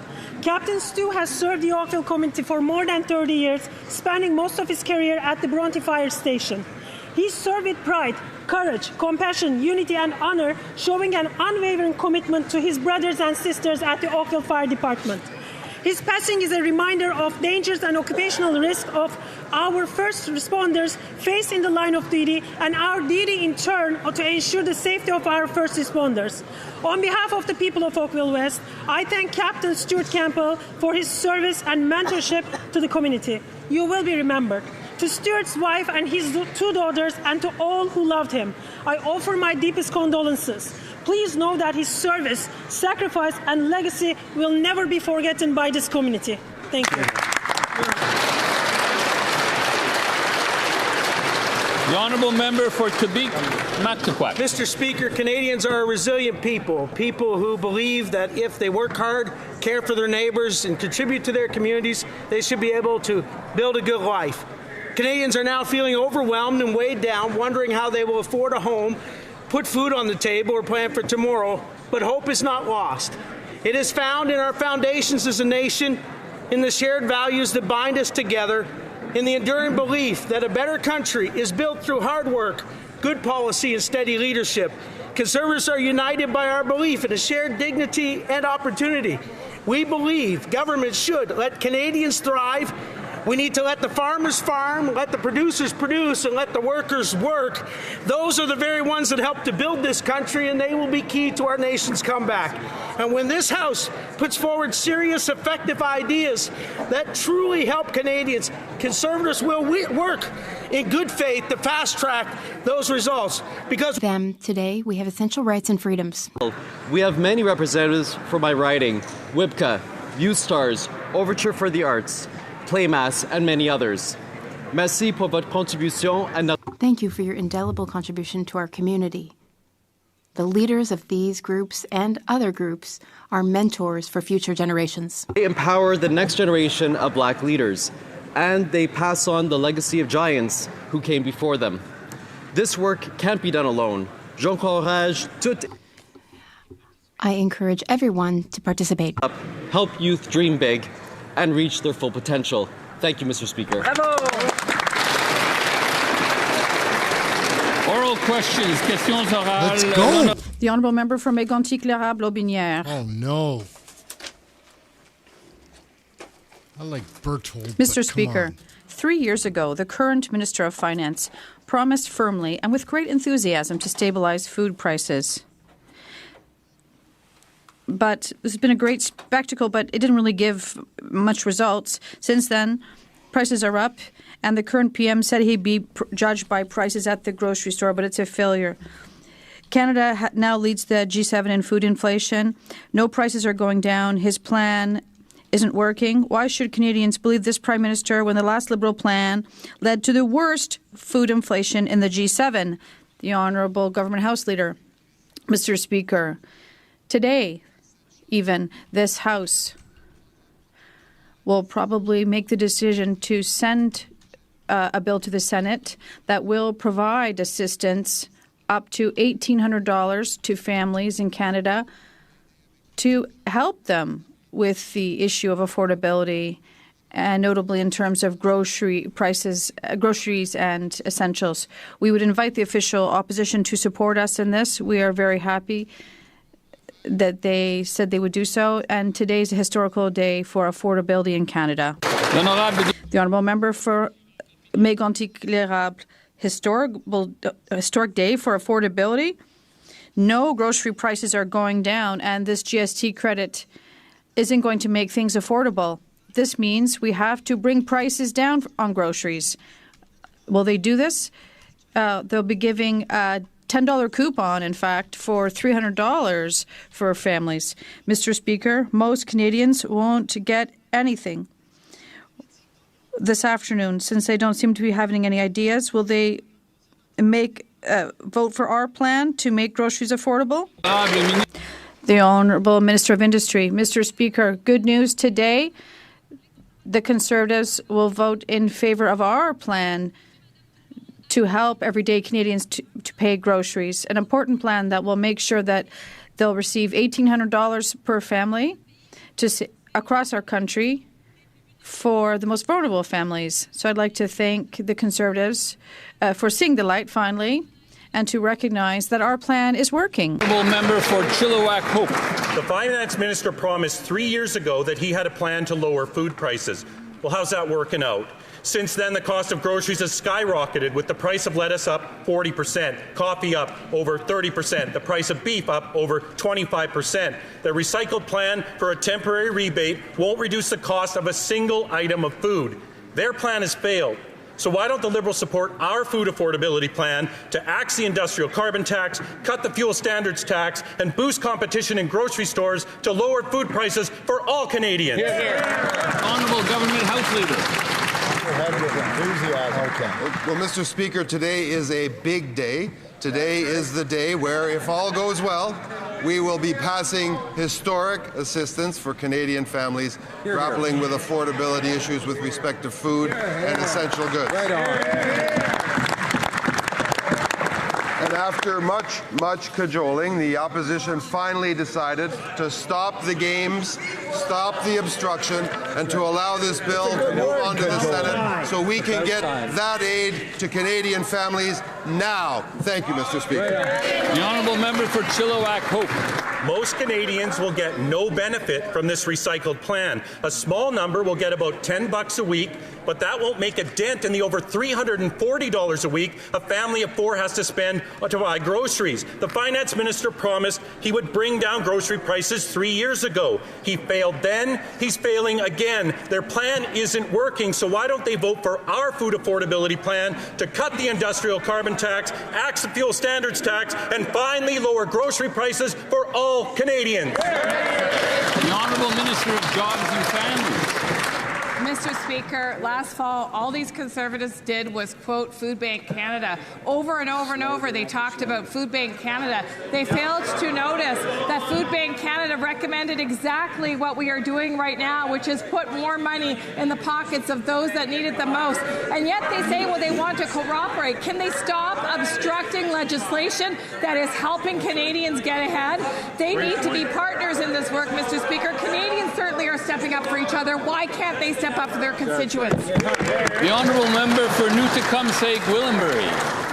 Captain Stu has served the Oakville community for more than 30 years, spanning most of his career at the Bronte Fire Station. He served with pride, courage, compassion, unity, and honor, showing an unwavering commitment to his brothers and sisters at the Oakville Fire Department. His passing is a reminder of dangers and occupational risk of our first responders face in the line of duty, and our duty in turn to ensure the safety of our first responders. On behalf of the people of Oakville West, I thank Captain Stuart Campbell for his service and mentorship to the community. You will be remembered. To Stuart's wife and his 2 daughters, and to all who loved him, I offer my deepest condolences. Please know that his service, sacrifice, and legacy will never be forgotten by this community. Thank you. The honourable member for Quebec-Matquaquac. Mr. Speaker, Canadians are a resilient people who believe that if they work hard, care for their neighbours, and contribute to their communities, they should be able to build a good life. Canadians are now feeling overwhelmed and weighed down, wondering how they will afford a home, put food on the table, or plan for tomorrow, but hope is not lost. It is found in our foundations as a nation, in the shared values that bind us together, in the enduring belief that a better country is built through hard work, good policy, and steady leadership. Conservatives are united by our belief in a shared dignity and opportunity. We believe government should let Canadians thrive. We need to let the farmers farm, let the producers produce, and let the workers work. Those are the very ones that help to build this country, and they will be key to our nation's comeback. And when this House puts forward serious, effective ideas that truly help Canadians, Conservatives will work in good faith to fast-track those results. Because today, we have essential rights and freedoms. We have many representatives for my riding: WIPCA, Youth Stars, Overture for the Arts, Playmass, and many others. Merci pour votre contribution. Thank you for your indelible contribution to our community. The leaders of these groups and other groups are mentors for future generations. They empower the next generation of Black leaders, and they pass on the legacy of giants who came before them. This work can't be done alone. J'encourage tout. I encourage everyone to participate. Help youth dream big and reach their full potential. Thank you, Mr. Speaker. Bravo. Oral questions, questions orales. Let's go. The honourable member from Mégantic-L'Érable-Aubinière. Oh, no. I like Berthold. Mr. Speaker, 3 years ago, the current Minister of Finance promised firmly and with great enthusiasm to stabilize food prices. But this has been a great spectacle, but it didn't really give much results. Since then, prices are up, and the current PM said he'd be judged by prices at the grocery store, but it's a failure. Canada now leads the G7 in food inflation. No prices are going down. His plan isn't working. Why should Canadians believe this Prime Minister when the last Liberal plan led to the worst food inflation in the G7? The Honourable Government House Leader. Mr. Speaker, today, even this House will probably make the decision to send a bill to the Senate that will provide assistance up to $1,800 to families in Canada to help them with the issue of affordability, and notably in terms of groceries and essentials. We would invite the official opposition to support us in this. We are very happy that they said they would do so, and today is a historical day for affordability in Canada. The Honourable Member for Mégantic-l'Érable, historic day for affordability. No grocery prices are going down, and this GST credit isn't going to make things affordable. This means we have to bring prices down on groceries. Will they do this? They'll be giving a $10 coupon, in fact, for $300 for families. Mr. Speaker, most Canadians won't get anything this afternoon since they don't seem to be having any ideas. Will they vote for our plan to make groceries affordable? The Honourable Minister of Industry. Mr. Speaker, good news today. The Conservatives will vote in favour of our plan to help everyday Canadians to pay groceries, an important plan that will make sure that they'll receive $1,800 per family across our country for the most vulnerable families. So I'd like to thank the Conservatives for seeing the light finally and to recognize that our plan is working. Member for Chilliwack Hope. The Finance Minister promised 3 years ago that he had a plan to lower food prices. Well, how's that working out? Since then, the cost of groceries has skyrocketed, with the price of lettuce up 40%, coffee up over 30%, the price of beef up over 25%. The recycled plan for a temporary rebate won't reduce the cost of a single item of food. Their plan has failed. So why don't the Liberals support our food affordability plan to axe the industrial carbon tax, cut the fuel standards tax, and boost competition in grocery stores to lower food prices for all Canadians? Hear, hear. Honourable Government House Leader. Okay. Well, Mr. Speaker, today is a big day. Today is the day where, if all goes well, we will be passing historic assistance for Canadian families grappling with affordability issues with respect to food and essential goods. Right on. And after much cajoling, the opposition finally decided to stop the games, stop the obstruction, and to allow this bill to move on to the Senate so we can get that aid to Canadian families now. Thank you, Mr. Speaker. The Honourable Member for Chilliwack Hope. Most Canadians will get no benefit from this recycled plan. A small number will get about $10 a week, but that won't make a dent in the over $340 a week a family of four has to spend to buy groceries. The Finance Minister promised he would bring down grocery prices 3 years ago. He failed then. He's failing again. Their plan isn't working, so why don't they vote for our food affordability plan to cut the industrial carbon tax, axe the fuel standards tax, and finally lower grocery prices for all Canadians? The Honourable Minister of Jobs and Families. Mr. Speaker, last fall, all these Conservatives did was quote Food Bank Canada. Over and over and over, they talked about Food Bank Canada. They failed to notice that Food Bank Canada recommended exactly what we are doing right now, which is put more money in the pockets of those that need it the most. And yet they say, well, they want to cooperate. Can they stop obstructing legislation that is helping Canadians get ahead? They need to be partners in this work, Mr. Speaker. Canadians certainly are stepping up for each other. Why can't they step up for their constituents? The Honourable Member for Newtecumseg-Gwillimbury.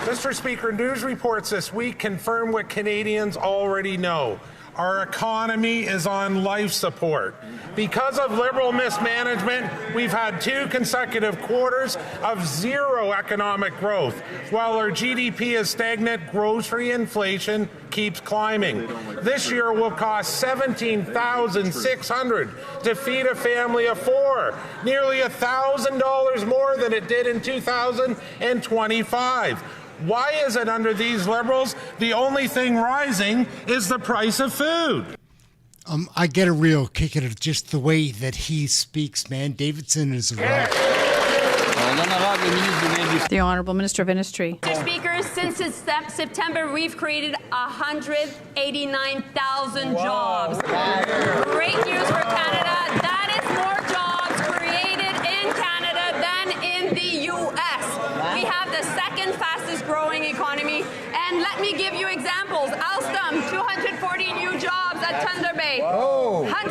Mr. Speaker, news reports this week confirm what Canadians already know. Our economy is on life support. Because of Liberal mismanagement, we've had 2 consecutive quarters of zero economic growth. While our GDP is stagnant, grocery inflation keeps climbing. This year will cost $17,600 to feed a family of 4, nearly $1,000 more than it did in 2025. Why is it under these Liberals the only thing rising is the price of food? I get a real kick out of just the way that he speaks, man. Davidson is right. The Honourable Minister of Industry. Mr. Speaker, since September, we've created 189,000 jobs. Great news for Canada. That is more jobs created in Canada than in the U.S. We have the second fastest growing economy. And let me give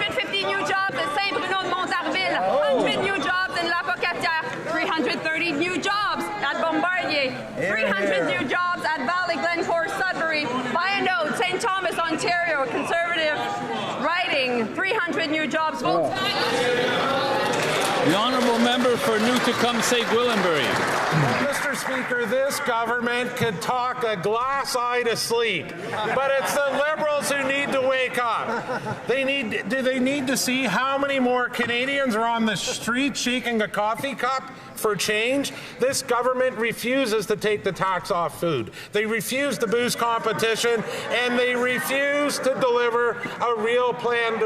150 new jobs at Saint-Bruno-de-Montarville, 100 new jobs in La Pocatière, 330 new jobs at Bombardier, 300 new jobs at Valley Glencore Sudbury, Bayonne, St. Thomas, Ontario, Conservative riding, 300 new jobs. The honourable member for New-Tecumseh-Gwillimbury. Mr. Speaker, this government could talk a glass eye to sleep, but it's the Liberals who need to wake up. Do they need to see how many more Canadians are on the street shaking a coffee cup for change? This government refuses to take the tax off food. They refuse to boost competition, and they refuse to deliver a real plan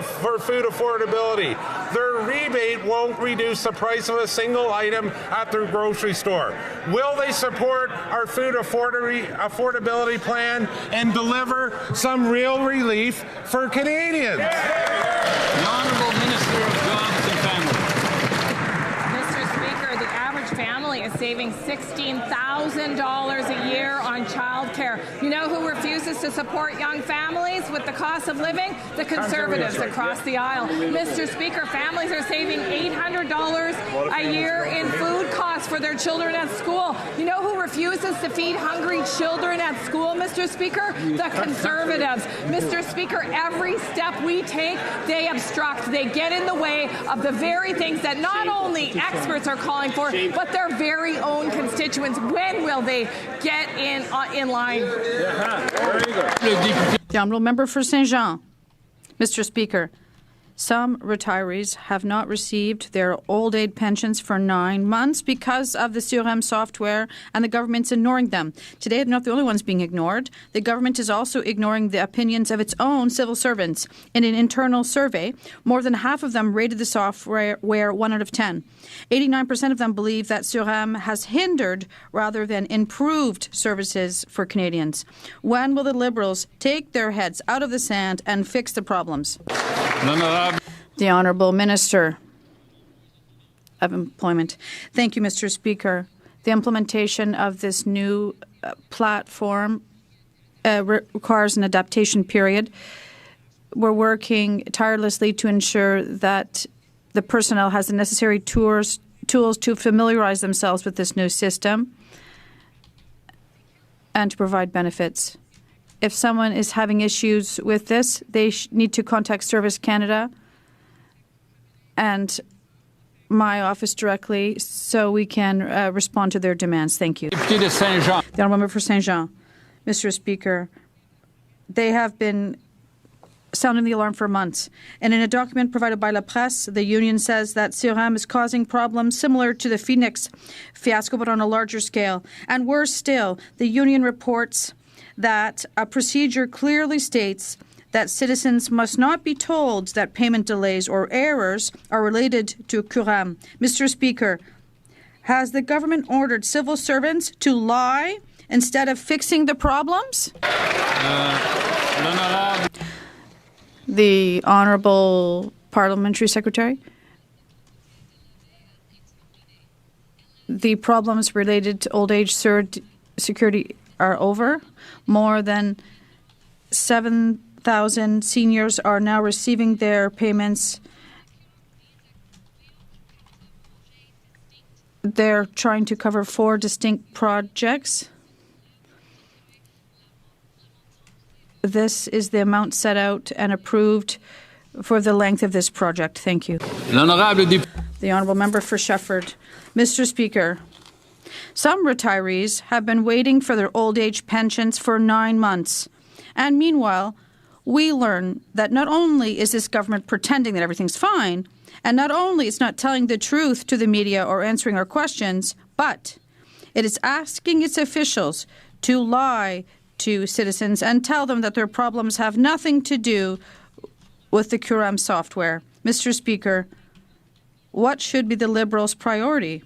for food affordability. Their rebate won't reduce the price of a single item at their grocery store. Will they support our food affordability plan and deliver some real relief for Canadians? The Honourable Minister of Jobs and Family. Mr. Speaker, the average family is saving $16,000 a year on childcare. You know who refuses to support young families with the cost of living? The Conservatives across the aisle. Mr. Speaker, families are saving $800 a year in food costs for their children at school. You know who refuses to feed hungry children at school, Mr. Speaker? The Conservatives. Mr. Speaker, every step we take, they obstruct. They get in the way of the very things that not only experts are calling for, but their very own constituents. When will they get in line? The honourable member for Saint-Jean. Mr. Speaker, some retirees have not received their old age pensions for 9 months because of the CRM software, and the government's ignoring them. Today, they're not the only ones being ignored. The government is also ignoring the opinions of its own civil servants. In an internal survey, more than half of them rated the software 1 out of 10. 89% of them believe that CRM has hindered rather than improved services for Canadians. When will the Liberals take their heads out of the sand and fix the problems? The Honourable Minister of Employment. Thank you, Mr. Speaker. The implementation of this new platform requires an adaptation period. We're working tirelessly to ensure that the personnel has the necessary tools to familiarize themselves with this new system and to provide benefits. If someone is having issues with this, they need to contact Service Canada and my office directly so we can respond to their demands. Thank you. The Honourable Member for Saint-Jean. Mr. Speaker, they have been sounding the alarm for months. And in a document provided by La Presse, the union says that CRM is causing problems similar to the Phoenix fiasco, but on a larger scale. And worse still, the union reports that a procedure clearly states that citizens must not be told that payment delays or errors are related to CRM. Mr. Speaker, has the government ordered civil servants to lie instead of fixing the problems? The Honourable Parliamentary Secretary. The problems related to old age security are over. More than 7,000 seniors are now receiving their payments. They're trying to cover 4 distinct projects. This is the amount set out and approved for the length of this project. Thank you. The Honourable Member for Shefford. Mr. Speaker, some retirees have been waiting for their old age pensions for 9 months. And meanwhile, we learn that not only is this government pretending that everything's fine, and not only it's not telling the truth to the media or answering our questions, but it is asking its officials to lie to citizens and tell them that their problems have nothing to do with the CRM software. Mr. Speaker, what should be the Liberals' priority?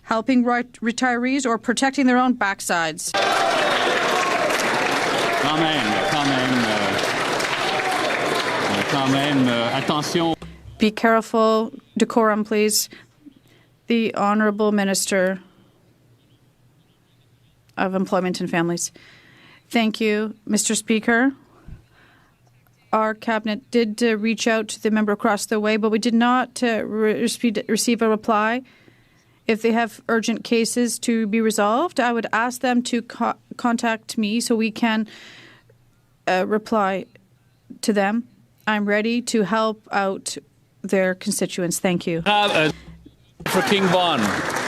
Helping retirees or protecting their own backsides? Attention. Be careful. Decorum, please. The Honourable Minister of Employment and Families. Thank you, Mr. Speaker. our cabinet did reach out to the member across the way, but we did not receive a reply. If they have urgent cases to be resolved, I would ask them to contact me so we can reply to them. I'm ready to help out their constituents. Thank you. For King Vaughan.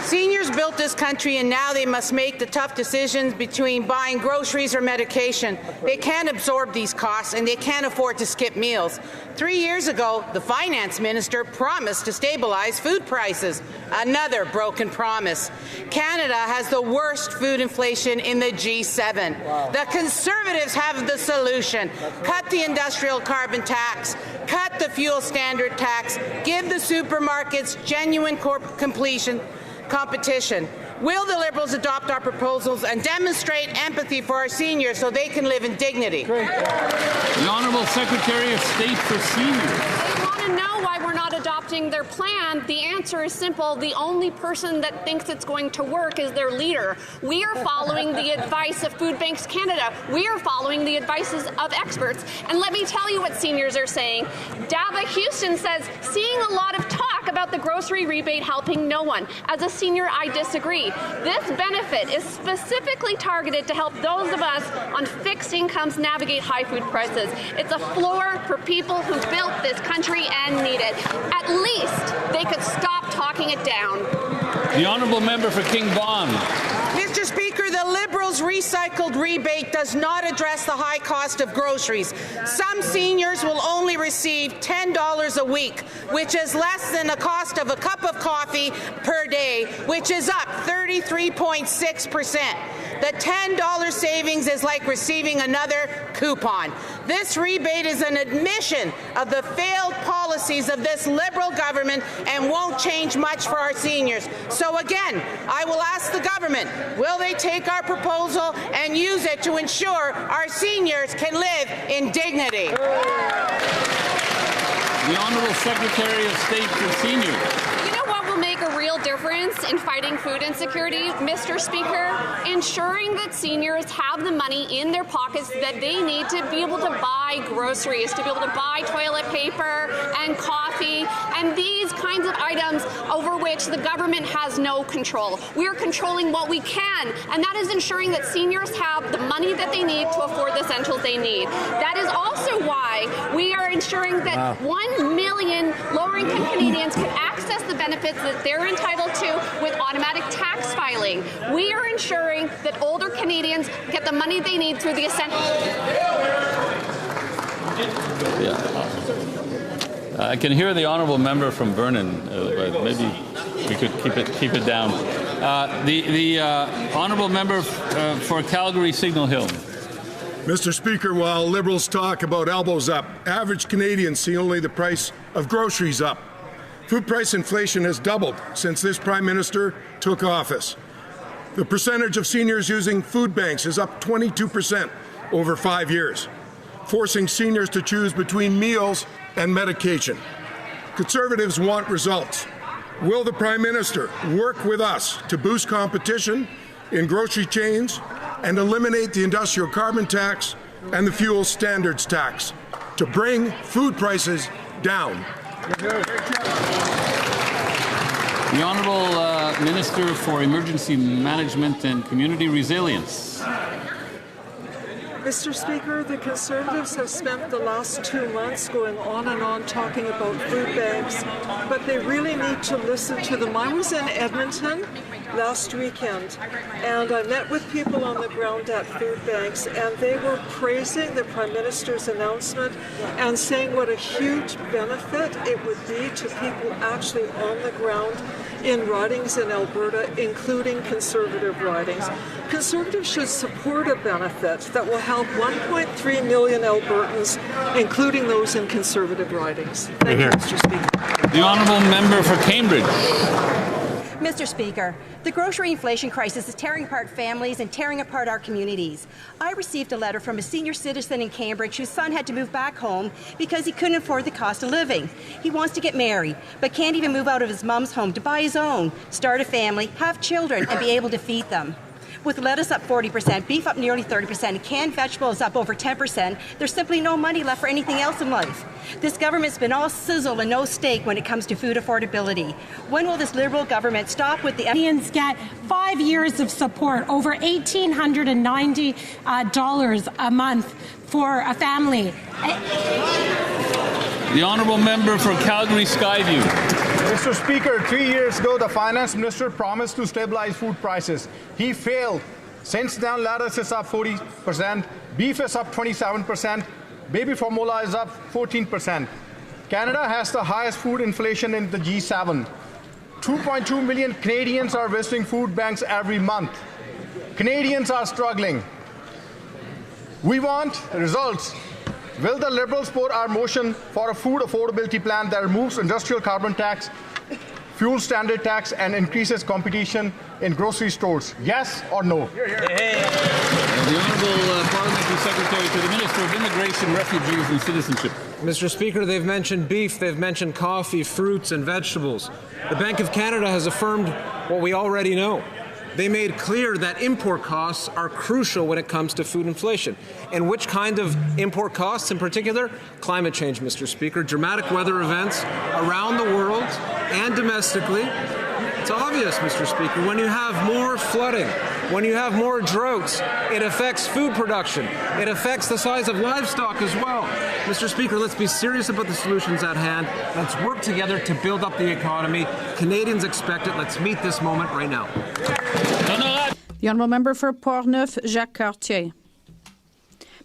Seniors built this country, and now they must make the tough decisions between buying groceries or medication. They can't absorb these costs, and they can't afford to skip meals. 3 years ago, the finance minister promised to stabilize food prices. Another broken promise. Canada has the worst food inflation in the G7. Wow. The Conservatives have the solution. Cut the industrial carbon tax, cut the fuel standard tax, give the supermarkets genuine competition. Will the Liberals adopt our proposals and demonstrate empathy for our seniors so they can live in dignity? The Honourable Secretary of State for Seniors. They want to know why we're not adopting their plan. The answer is simple. The only person that thinks it's going to work is their leader. We are following the advice of Food Banks Canada. We are following the advices of experts. And let me tell you what seniors are saying. Dava Houston says, seeing a lot of talk about the grocery rebate helping no one. As a senior, I disagree. This benefit is specifically targeted to help those of us on fixed incomes navigate high food prices. It's a floor for people who built this country and need it. At least they could stop talking it down. The Honourable Member for King Vaughan. Mr. Speaker, the Liberals' recycled rebate does not address the high cost of groceries. Some seniors will only receive $10 a week, which is less than the cost of a cup of coffee per day, which is up 33.6%. The $10 savings is like receiving another coupon. This rebate is an admission of the failed policies of this Liberal government and won't change much for our seniors. So again, I will ask the government, will they take our proposal and use it to ensure our seniors can live in dignity? The Honourable Secretary of State for Seniors. You know what will make a real difference in fighting food insecurity, Mr. Speaker? Ensuring that seniors have the money in their pockets that they need to be able to buy groceries, to be able to buy toilet paper and coffee and these kinds of items over which the government has no control. We are controlling what we can, and that is ensuring that seniors have the money that they need to afford the essentials they need. That is also why we are ensuring that 1 million lower-income Canadians can access the benefits that they're entitled to with automatic tax filing. We are ensuring that older Canadians get the money they need through the essentials. I can hear the Honourable Member from Vernon. Maybe we could keep it down. The Honourable Member for Calgary Signal Hill. Mr. Speaker, while Liberals talk about elbows up, average Canadians see only the price of groceries up. Food price inflation has doubled since this Prime Minister took office. The percentage of seniors using food banks is up 22% over 5 years, forcing seniors to choose between meals and medication. Conservatives want results. Will the Prime Minister work with us to boost competition in grocery chains and eliminate the industrial carbon tax and the fuel standards tax to bring food prices down? The Honourable Minister for Emergency Management and Community Resilience. Mr. Speaker, the Conservatives have spent the last 2 months going on and on talking about food banks, but they really need to listen to them. I was in Edmonton last weekend, and I met with people on the ground at food banks, and they were praising the Prime Minister's announcement and saying what a huge benefit it would be to people actually on the ground in ridings in Alberta, including Conservative ridings. Conservatives should support a benefit that will help 1.3 million Albertans, including those in Conservative ridings. Thank you, Mr. Speaker. The Honourable Member for Cambridge. Mr. Speaker, the grocery inflation crisis is tearing apart families and tearing apart our communities. I received a letter from a senior citizen in Cambridge whose son had to move back home because he couldn't afford the cost of living. He wants to get married, but can't even move out of his mom's home to buy his own, start a family, have children, and be able to feed them. With lettuce up 40%, beef up nearly 30%, and canned vegetables up over 10%, there's simply no money left for anything else in life. This government's been all sizzle and no steak when it comes to food affordability. When will this Liberal government stop with the... Canadians get 5 years of support, over $1,890 a month for a family. The honourable member for Calgary Skyview. Mr. Speaker, 3 years ago, the finance minister promised to stabilize food prices. He failed. Since then, lettuce is up 40%, beef is up 27%, baby formula is up 14%. Canada has the highest food inflation in the G7. 2.2 million Canadians are visiting food banks every month. Canadians are struggling. We want results. Will the Liberals support our motion for a food affordability plan that removes industrial carbon tax, fuel standard tax, and increases competition in grocery stores? Yes or no? The Honourable Parliamentary Secretary to the Minister of Immigration, Refugees and Citizenship. Mr. Speaker, they've mentioned beef, they've mentioned coffee, fruits and vegetables. The Bank of Canada has affirmed what we already know. They made clear that import costs are crucial when it comes to food inflation. And which kind of import costs in particular? Climate change, Mr. Speaker. Dramatic weather events around the world and domestically. It's obvious, Mr. Speaker, when you have more flooding, when you have more droughts, it affects food production. It affects the size of livestock as well. Mr. Speaker, let's be serious about the solutions at hand. Let's work together to build up the economy. Canadians expect it. Let's meet this moment right now. The Honourable Member for Portneuf, Jacques Cartier.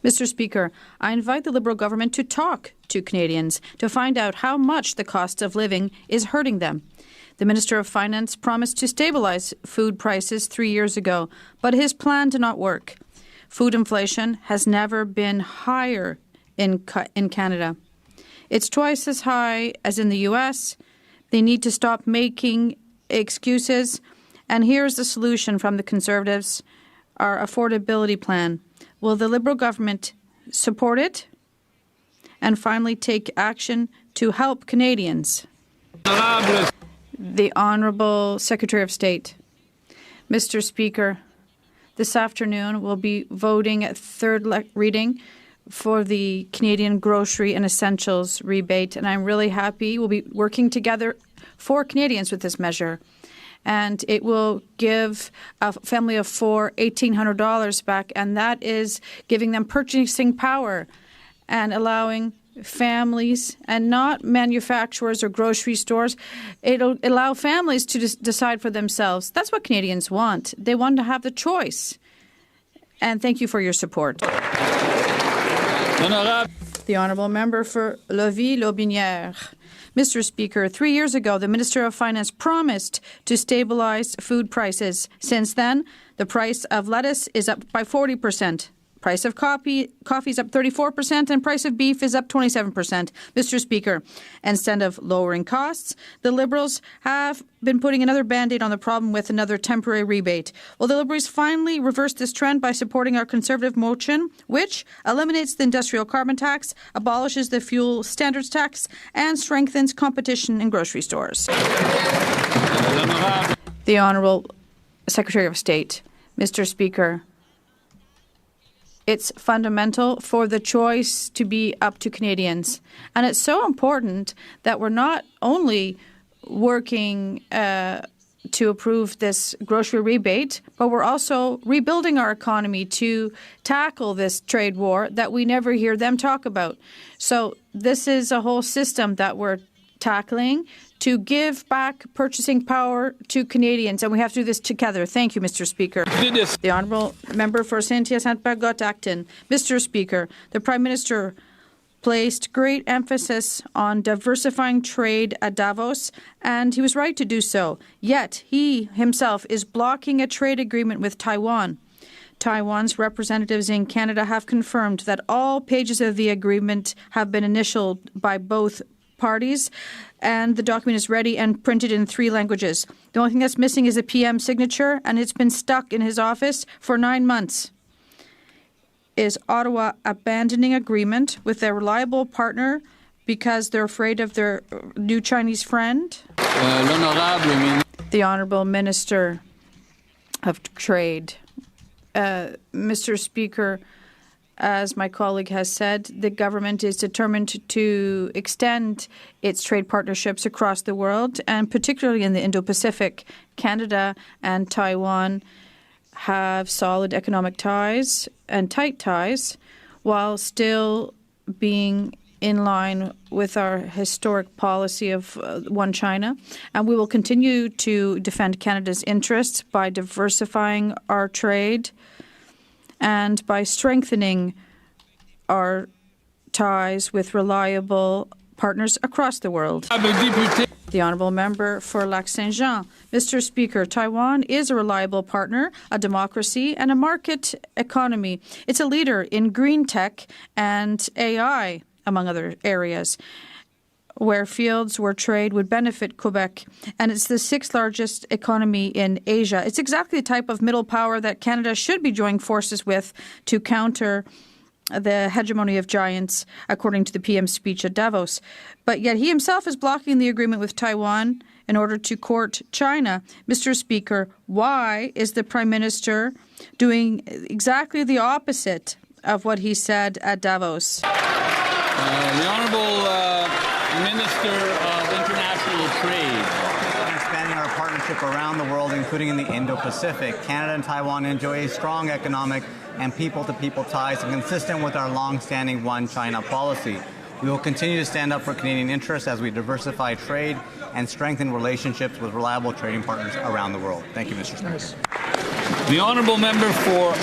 Mr. Speaker, I invite the Liberal government to talk to Canadians to find out how much the cost of living is hurting them. The Minister of Finance promised to stabilize food prices 3 years ago, but his plan did not work. Food inflation has never been higher in Canada. It's twice as high as in the U.S. They need to stop making excuses. And here's the solution from the Conservatives, our affordability plan. Will the Liberal government support it and finally take action to help Canadians? The Honourable Secretary of State. Mr. Speaker, this afternoon we'll be voting at third reading for the Canadian Grocery and Essentials rebate, and I'm really happy we'll be working together for Canadians with this measure. And it will give a family of four $1,800 back, and that is giving them purchasing power and allowing families and not manufacturers or grocery stores. It'll allow families to decide for themselves. That's what Canadians want. They want to have the choice. And thank you for your support. The Honourable Member for Lévis-Lotbinière. Mr. Speaker, 3 years ago, the Minister of Finance promised to stabilize food prices. Since then, the price of lettuce is up by 40%. Price of coffee is up 34%, and price of beef is up 27%. Mr. Speaker, instead of lowering costs, the Liberals have been putting another Band-Aid on the problem with another temporary rebate. Well, the Liberals finally reversed this trend by supporting our Conservative motion, which eliminates the industrial carbon tax, abolishes the fuel standards tax, and strengthens competition in grocery stores. The Honourable Secretary of State. Mr. Speaker, it's fundamental for the choice to be up to Canadians. And it's so important that we're not only working to approve this grocery rebate, but we're also rebuilding our economy to tackle this trade war that we never hear them talk about. So this is a whole system that we're tackling to give back purchasing power to Canadians, and we have to do this together. Thank you, Mr. Speaker. The Honourable Member for Saint-Hyacinthe-Bagotte-Acton. Mr. Speaker, the Prime Minister placed great emphasis on diversifying trade at Davos, and he was right to do so. Yet, he himself is blocking a trade agreement with Taiwan. Taiwan's representatives in Canada have confirmed that all pages of the agreement have been initialed by both parties, and the document is ready and printed in 3 languages. The only thing that's missing is a PM signature, and it's been stuck in his office for 9 months. Is Ottawa abandoning agreement with their reliable partner because they're afraid of their new Chinese friend? The Honourable Minister of Trade. Mr. Speaker, as my colleague has said, the government is determined to extend its trade partnerships across the world, and particularly in the Indo-Pacific. Canada and Taiwan have solid economic ties and tight ties, while still being in line with our historic policy of one China. And we will continue to defend Canada's interests by diversifying our trade and by strengthening our ties with reliable partners across the world. The Honourable Member for Lac-Saint-Jean. Mr. Speaker, Taiwan is a reliable partner, a democracy, and a market economy. It's a leader in green tech and AI, among other areas, where fields where trade would benefit Quebec. And it's the 6th largest economy in Asia. It's exactly the type of middle power that Canada should be joining forces with to counter the hegemony of giants, according to the PM's speech at Davos. But yet he himself is blocking the agreement with Taiwan in order to court China. Mr. Speaker, why is the Prime Minister doing exactly the opposite of what he said at Davos? The Honourable Minister of International Trade. Expanding our partnership around the world, including in the Indo-Pacific. Canada and Taiwan enjoy a strong economic and people-to-people ties consistent with our long-standing One China policy. We will continue to stand up for Canadian interests as we diversify trade and strengthen relationships with reliable trading partners around the world. Thank you, Mr. Speaker. The Honourable Member for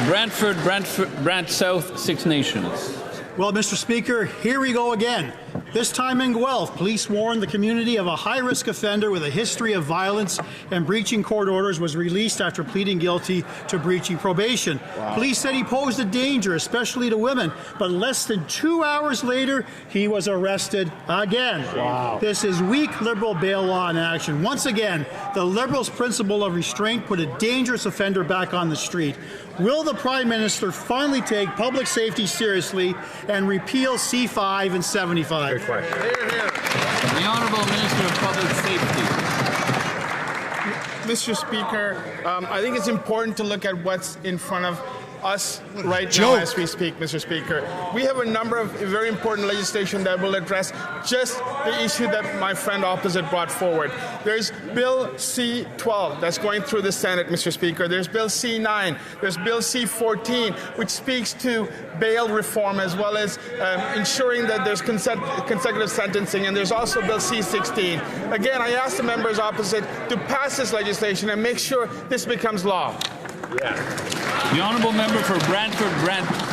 Brant South, Six Nations. Well, Mr. Speaker, here we go again. This time in Guelph, police warned the community of a high-risk offender with a history of violence and breaching court orders was released after pleading guilty to breaching probation. Wow. Police said he posed a danger, especially to women, but less than 2 hours later, he was arrested again. Wow. This is weak Liberal bail law in action. Once again, the Liberals' principle of restraint put a dangerous offender back on the street. Will the Prime Minister finally take public safety seriously and repeal C5 and 75? Good question. The Honourable Minister of Public Safety. Mr. Speaker, I think it's important to look at what's in front of us right now as we speak, Mr. Speaker. We have a number of very important legislation that will address just the issue that my friend opposite brought forward. There's Bill C-12 that's going through the Senate, Mr. Speaker. There's Bill C-9. There's Bill C-14, which speaks to bail reform as well as ensuring that there's consecutive sentencing. And there's also Bill C-16. Again, I ask the members opposite to pass this legislation and make sure this becomes law. Yeah. The Honourable Member for Brant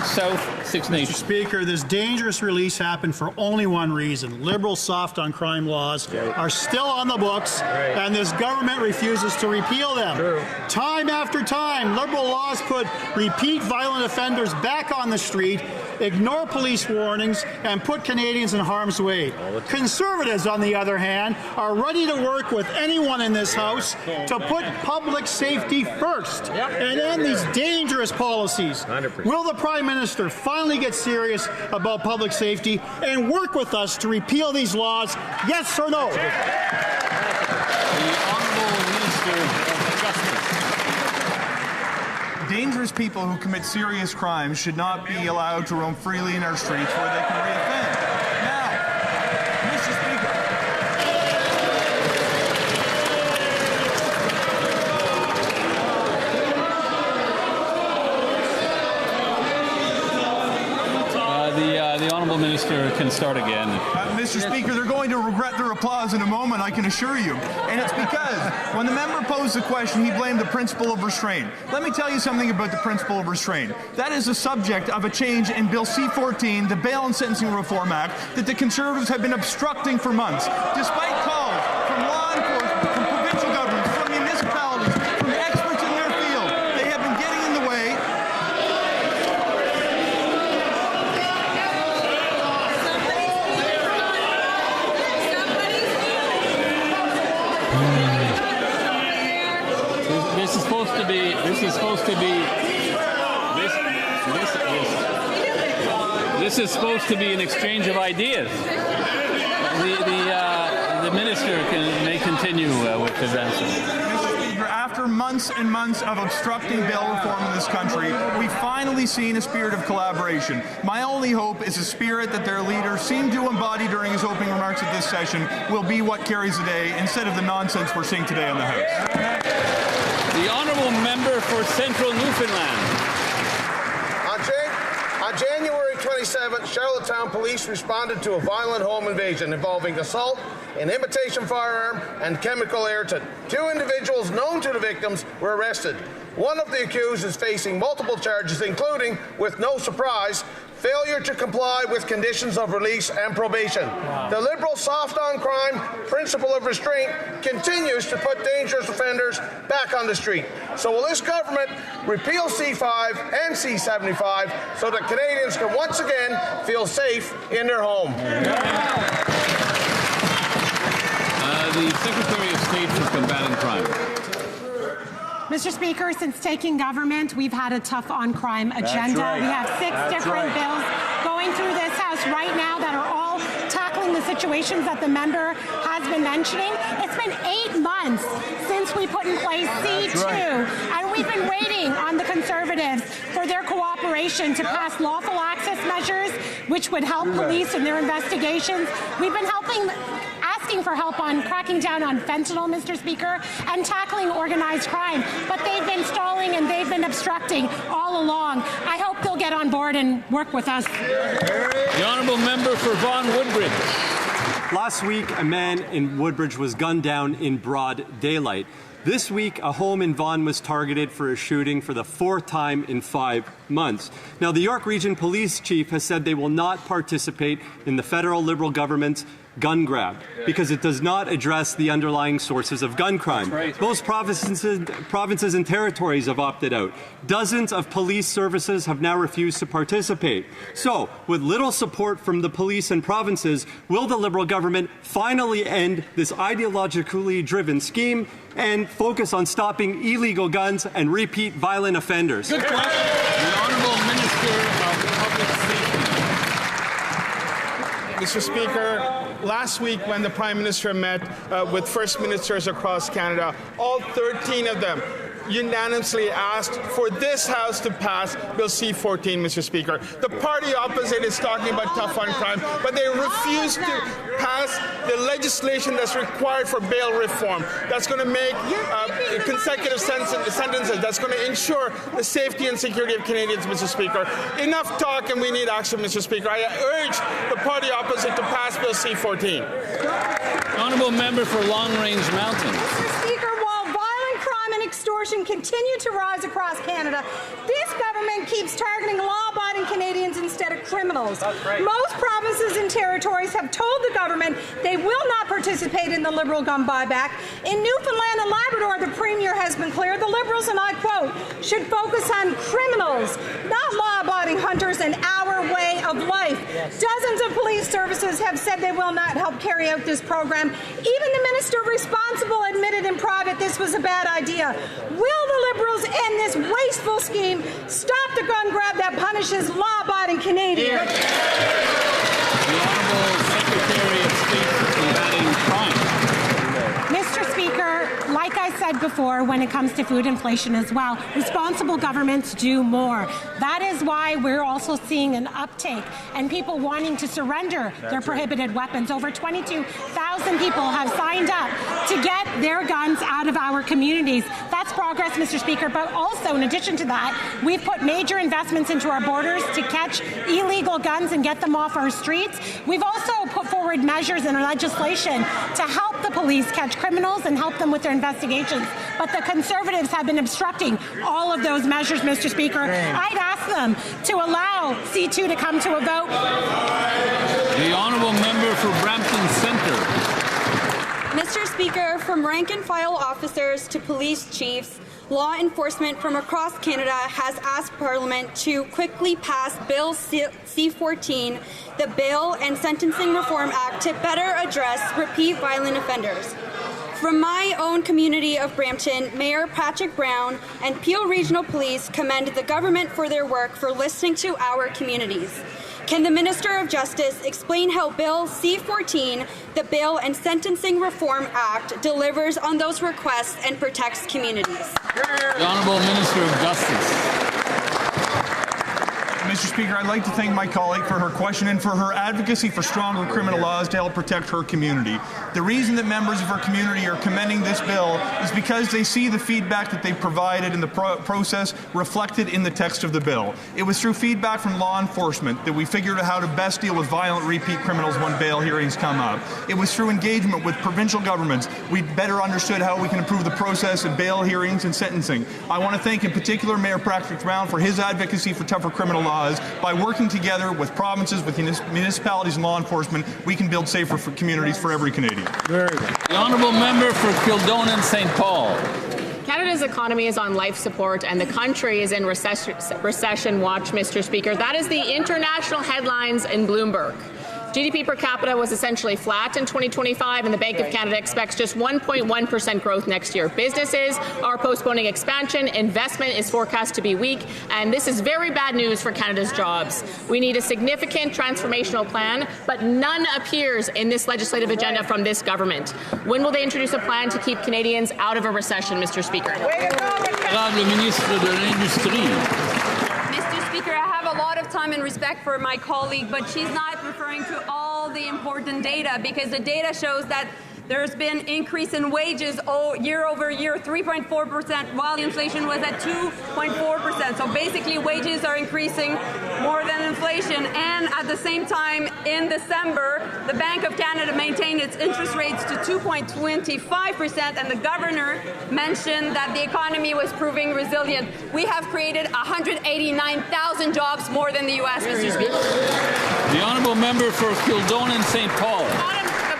South, Six Nations. Mr. Speaker, this dangerous release happened for only one reason. Liberal soft on crime laws are still on the books, and this government refuses to repeal them. True. Time after time, Liberal laws put repeat violent offenders back on the street, ignore police warnings, and put Canadians in harm's way. Conservatives, on the other hand, are ready to work with anyone in this House to put public safety first and end these dangerous policies. 100%. Will the Prime Minister finally get serious about public safety and work with us to repeal these laws? Yes or no? The Honourable Minister of Justice. Dangerous people who commit serious crimes should not be allowed to roam freely in our streets where they can reoffend. Now, Mr. Speaker. The Honourable Minister can start again. Mr. Speaker, they're going to regret their applause in a moment, I can assure you. And it's because when the member posed the question, he blamed the principle of restraint. Let me tell you something about the principle of restraint. That is the subject of a change in Bill C-14, the Bail and Sentencing Reform Act, that the Conservatives have been obstructing for months. Despite calls from law enforcement, from provincial governments, from municipalities, from experts in their field, they have been getting in the way. This is supposed to be an exchange of ideas. The minister may continue with his answer. Mr. Speaker, after after months and months of obstructing bill reform in this country, we've finally seen a spirit of collaboration. My only hope is a spirit that their leader seemed to embody during his opening remarks at this session will be what carries the day instead of the nonsense we're seeing today on the House. The honourable member for Central Newfoundland. On January 27th, Charlottetown police responded to a violent home invasion involving assault, an imitation firearm, and chemical irritant. 2 individuals known to the victims were arrested. One of the accused is facing multiple charges, including, with no surprise, failure to comply with conditions of release and probation. Wow. The Liberal soft-on-crime principle of restraint continues to put dangerous offenders back on the street. So will this government repeal C5 and C75 so that Canadians can once again feel safe in their home? The Secretary of State for Combating Crime. Mr. Speaker, since taking government, we've had a tough on-crime agenda. Right. We have 6 different bills going through this House right now that are all tackling the situations that the member has been mentioning. It's been 8 months since we put in place C2, and we've been waiting on the Conservatives for their cooperation to pass lawful access measures, which would help police in their investigations. We've been asking for help on cracking down on fentanyl, Mr. Speaker, and tackling organized crime. But they've been stalling and they've been obstructing all along. I hope they'll get on board and work with us. The honourable member for Vaughan Woodbridge. Last week, a man in Woodbridge was gunned down in broad daylight. This week, a home in Vaughan was targeted for a shooting for the 4th time in 5 months. Now, the York Region Police Chief has said they will not participate in the federal Liberal government's gun grab because it does not address the underlying sources of gun crime. Most provinces and territories have opted out. Dozens of police services have now refused to participate. So, with little support from the police and provinces, will the Liberal government finally end this ideologically driven scheme and focus on stopping illegal guns and repeat violent offenders? Good question. The Honourable Minister of Public Safety. Mr. Speaker, last week when the Prime Minister met with First Ministers across Canada, all 13 of them unanimously asked for this House to pass Bill C-14, Mr. Speaker. The party opposite is talking about tough on crime, but they refuse to pass the legislation that's required for bail reform. That's going to make consecutive sentences. That's going to ensure the safety and security of Canadians, Mr. Speaker. Enough talk and we need action, Mr. Speaker. I urge the party opposite to pass Bill C-14. Honourable member for Long Range Mountains. Mr. Speaker, while violent crime and extortion continue to rise across Canada, this government keeps targeting law-abiding Canadians instead of criminals. Most provinces and territories have told the government they will not participate in the Liberal gun buyback. In Newfoundland and Labrador, the Premier has been clear. The Liberals, and I quote, should focus on criminals, not law-abiding hunters and our way of life. Dozens of police services have said they will not help carry out this program. Even the Minister responsible admitted in private this was a bad idea. Will the Liberals end this wasteful scheme, stop the gun grab that punishes law-abiding Canadians? The Honourable Secretary of State for Combating Crime. Mr. Speaker, like I said before, when it comes to food inflation as well, responsible governments do more. That is why we're also seeing an uptake and people wanting to surrender their prohibited weapons. Over 22,000 people have signed up to get their guns out of our communities. That's progress, Mr. Speaker, but also in addition to that, we've put major investments into our borders to catch illegal guns and get them off our streets. We've also put forward measures in our legislation to help the police catch criminals and help them with their investigations. But the Conservatives have been obstructing all of those measures, Mr. Speaker. I'd ask them to allow C2 to come to a vote. The Honourable Member for Brampton Centre. Mr. Speaker, from rank-and-file officers to police chiefs, law enforcement from across Canada has asked Parliament to quickly pass Bill C-14, the Bail and Sentencing Reform Act, to better address repeat violent offenders. From my own community of Brampton, Mayor Patrick Brown and Peel Regional Police commend the government for their work for listening to our communities. can the Minister of Justice explain how Bill C-14, the Bail and Sentencing Reform Act, delivers on those requests and protects communities? The Honourable Minister of Justice. Mr. Speaker, I'd like to thank my colleague for her question and for her advocacy for stronger criminal laws to help protect her community. The reason that members of her community are commending this bill is because they see the feedback that they provided in the process reflected in the text of the bill. It was through feedback from law enforcement that we figured out how to best deal with violent repeat criminals when bail hearings come up. It was through engagement with provincial governments we better understood how we can improve the process of bail hearings and sentencing. I want to thank in particular Mayor Patrick Brown for his advocacy for tougher criminal laws. By working together with provinces, with municipalities and law enforcement, we can build safer communities for every Canadian. Very good. The Honourable Member for Kildonan St. Paul. Canada's economy is on life support and the country is in recession watch, Mr. Speaker. That is the international headlines in Bloomberg. GDP per capita was essentially flat in 2025, and the Bank of Canada expects just 1.1% growth next year. Businesses are postponing expansion, investment is forecast to be weak, and this is very bad news for Canada's jobs. We need a significant transformational plan, but none appears in this legislative agenda from this government. When will they introduce a plan to keep Canadians out of a recession, Mr. Speaker? Le ministre de l'Industrie. Mr. Speaker, I have a lot of time and respect for my colleague, but she's not referring to all the important data, because the data shows that there's been increase in wages year over year, 3.4%, while inflation was at 2.4%. So basically, wages are increasing more than inflation. And at the same time, in December, the Bank of Canada maintained its interest rates to 2.25%, and the governor mentioned that the economy was proving resilient. We have created 189,000 jobs more than the U.S., Mr. Speaker. The Honourable Member for Kildonan St. Paul.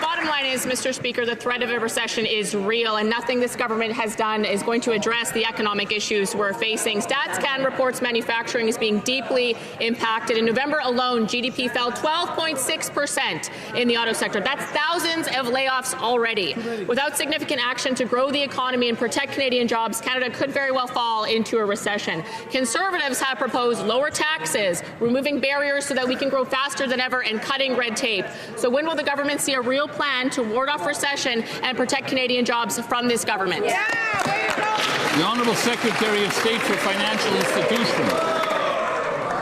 Bottom line is, Mr. Speaker, the threat of a recession is real, and nothing this government has done is going to address the economic issues we're facing. StatsCan reports manufacturing is being deeply impacted. In November alone, GDP fell 12.6% in the auto sector. That's thousands of layoffs already. Without significant action to grow the economy and protect Canadian jobs, Canada could very well fall into a recession. Conservatives have proposed lower taxes, removing barriers so that we can grow faster than ever, and cutting red tape. So when will the government see a real plan to ward off recession and protect Canadian jobs from this government? The Honourable Secretary of State for Financial Institutions.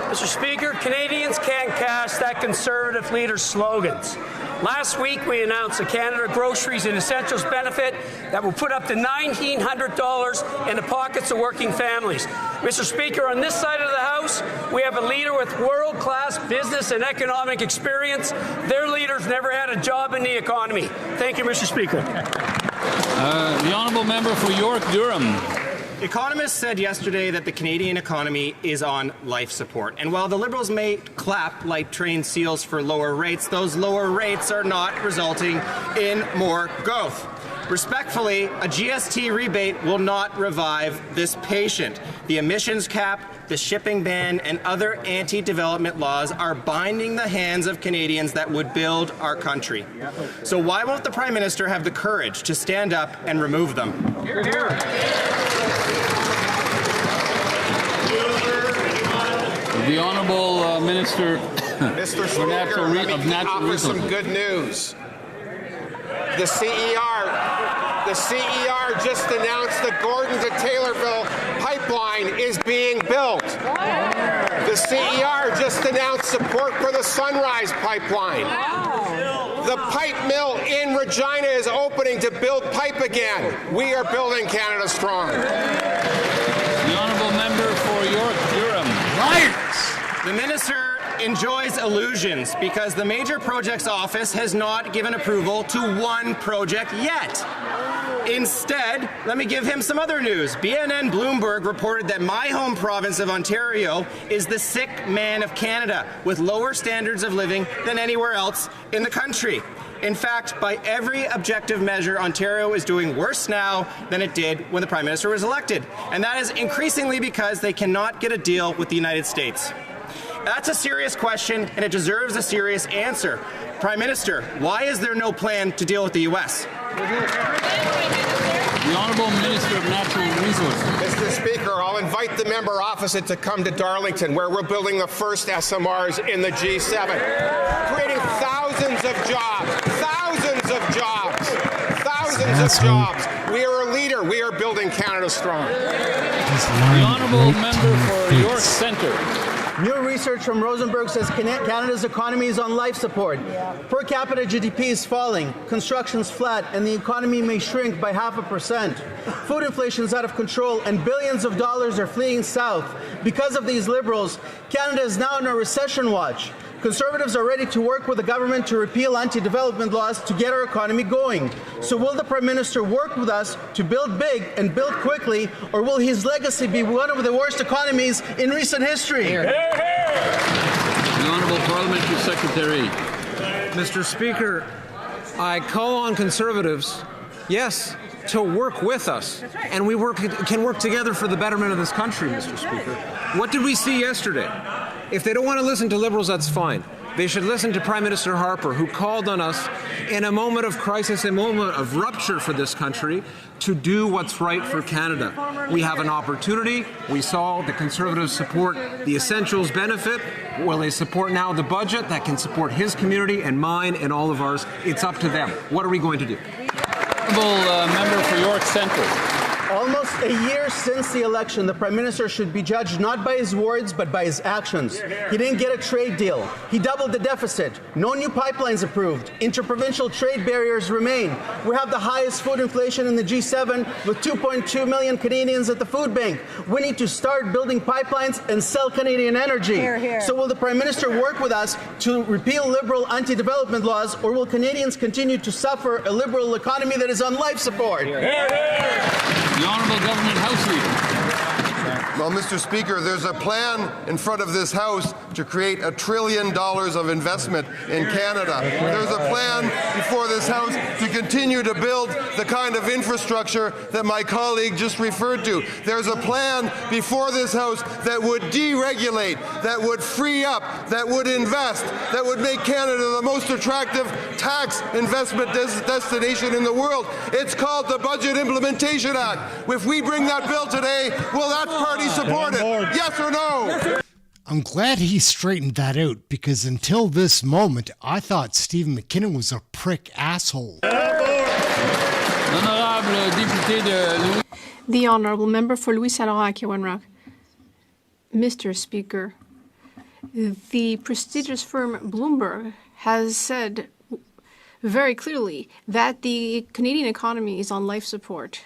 Mr. Speaker, Canadians can't cast that Conservative leader's slogans. Last week, we announced a Canada Groceries and Essentials benefit that will put up to $1,900 in the pockets of working families. Mr. Speaker, on this side of the House, we have a leader with world-class business and economic experience. Their leaders never had a job in the economy. Thank you, Mr. Speaker. The Honourable Member for York-Durham. Economists said yesterday that the Canadian economy is on life support. And while the Liberals may clap like trained seals for lower rates, those lower rates are not resulting in more growth. Respectfully, a GST rebate will not revive this patient. The emissions cap, the shipping ban, and other anti-development laws are binding the hands of Canadians that would build our country. So why won't the Prime Minister have the courage to stand up and remove them? Hear, hear. The Honourable Minister Mr. Speaker, let me offer some good news. The CER just announced the Gordon to Taylorville pipeline is being built. The CER just announced support for the Sunrise pipeline. The pipe mill in Regina is opening to build pipe again. We are building Canada strong. The Honourable Member for York-Durham. The Minister enjoys illusions because the Major Projects Office has not given approval to one project yet. Instead, let me give him some other news. BNN Bloomberg reported that my home province of Ontario is the sick man of Canada, with lower standards of living than anywhere else in the country. In fact, by every objective measure, Ontario is doing worse now than it did when the Prime Minister was elected. And that is increasingly because they cannot get a deal with the United States. That's a serious question, and it deserves a serious answer. Prime Minister, why is there no plan to deal with the U.S.? The Honourable Minister of Natural Resources. Mr. Speaker, I'll invite the member opposite to come to Darlington, where we're building the first SMRs in the G7, creating thousands of jobs, We are a leader. We are building Canada strong. The Honourable Member for York Centre. New research from Rosenberg says Canada's economy is on life support. Per capita GDP is falling, construction's flat, and the economy may shrink by 0.5%. Food inflation is out of control, and billions of dollars are fleeing south. Because of these Liberals, Canada is now on a recession watch. Conservatives are ready to work with the government to repeal anti-development laws to get our economy going. So will the Prime Minister work with us to build big and build quickly, or will his legacy be one of the worst economies in recent history? The Honourable Parliamentary Secretary. Mr. Speaker, I call on Conservatives, yes, to work with us, and we can work together for the betterment of this country, Mr. Speaker. What did we see yesterday? If they don't want to listen to Liberals, that's fine. They should listen to Prime Minister Harper, who called on us in a moment of crisis, a moment of rupture for this country, to do what's right for Canada. We have an opportunity. We saw the Conservatives support the Essentials benefit. Will they support now the budget that can support his community and mine and all of ours? It's up to them. What are we going to do? Honourable Member for York Centre. Almost a year since the election, the Prime Minister should be judged not by his words, but by his actions. He didn't get a trade deal. He doubled the deficit. No new pipelines approved. Interprovincial trade barriers remain. We have the highest food inflation in the G7 with 2.2 million Canadians at the food bank. We need to start building pipelines and sell Canadian energy. Hear, hear. So will the Prime Minister work with us to repeal Liberal anti-development laws, or will Canadians continue to suffer a Liberal economy that is on life support? The Honourable Government House Leader. Well, Mr. Speaker, there's a plan in front of this House to create $1 trillion of investment in Canada. There's a plan before this House to continue to build the kind of infrastructure that my colleague just referred to. There's a plan before this House that would deregulate, that would free up, that would invest, that would make Canada the most attractive tax investment destination in the world. It's called the Budget Implementation Act. If we bring that bill today, will that party support it? Yes or no? I'm glad he straightened that out, because until this moment, I thought Stephen McKinnon was a prick asshole. The Honourable Member for Louis Saint Laurent, Kiwanrock. Mr. Speaker, the prestigious firm Bloomberg has said very clearly that the Canadian economy is on life support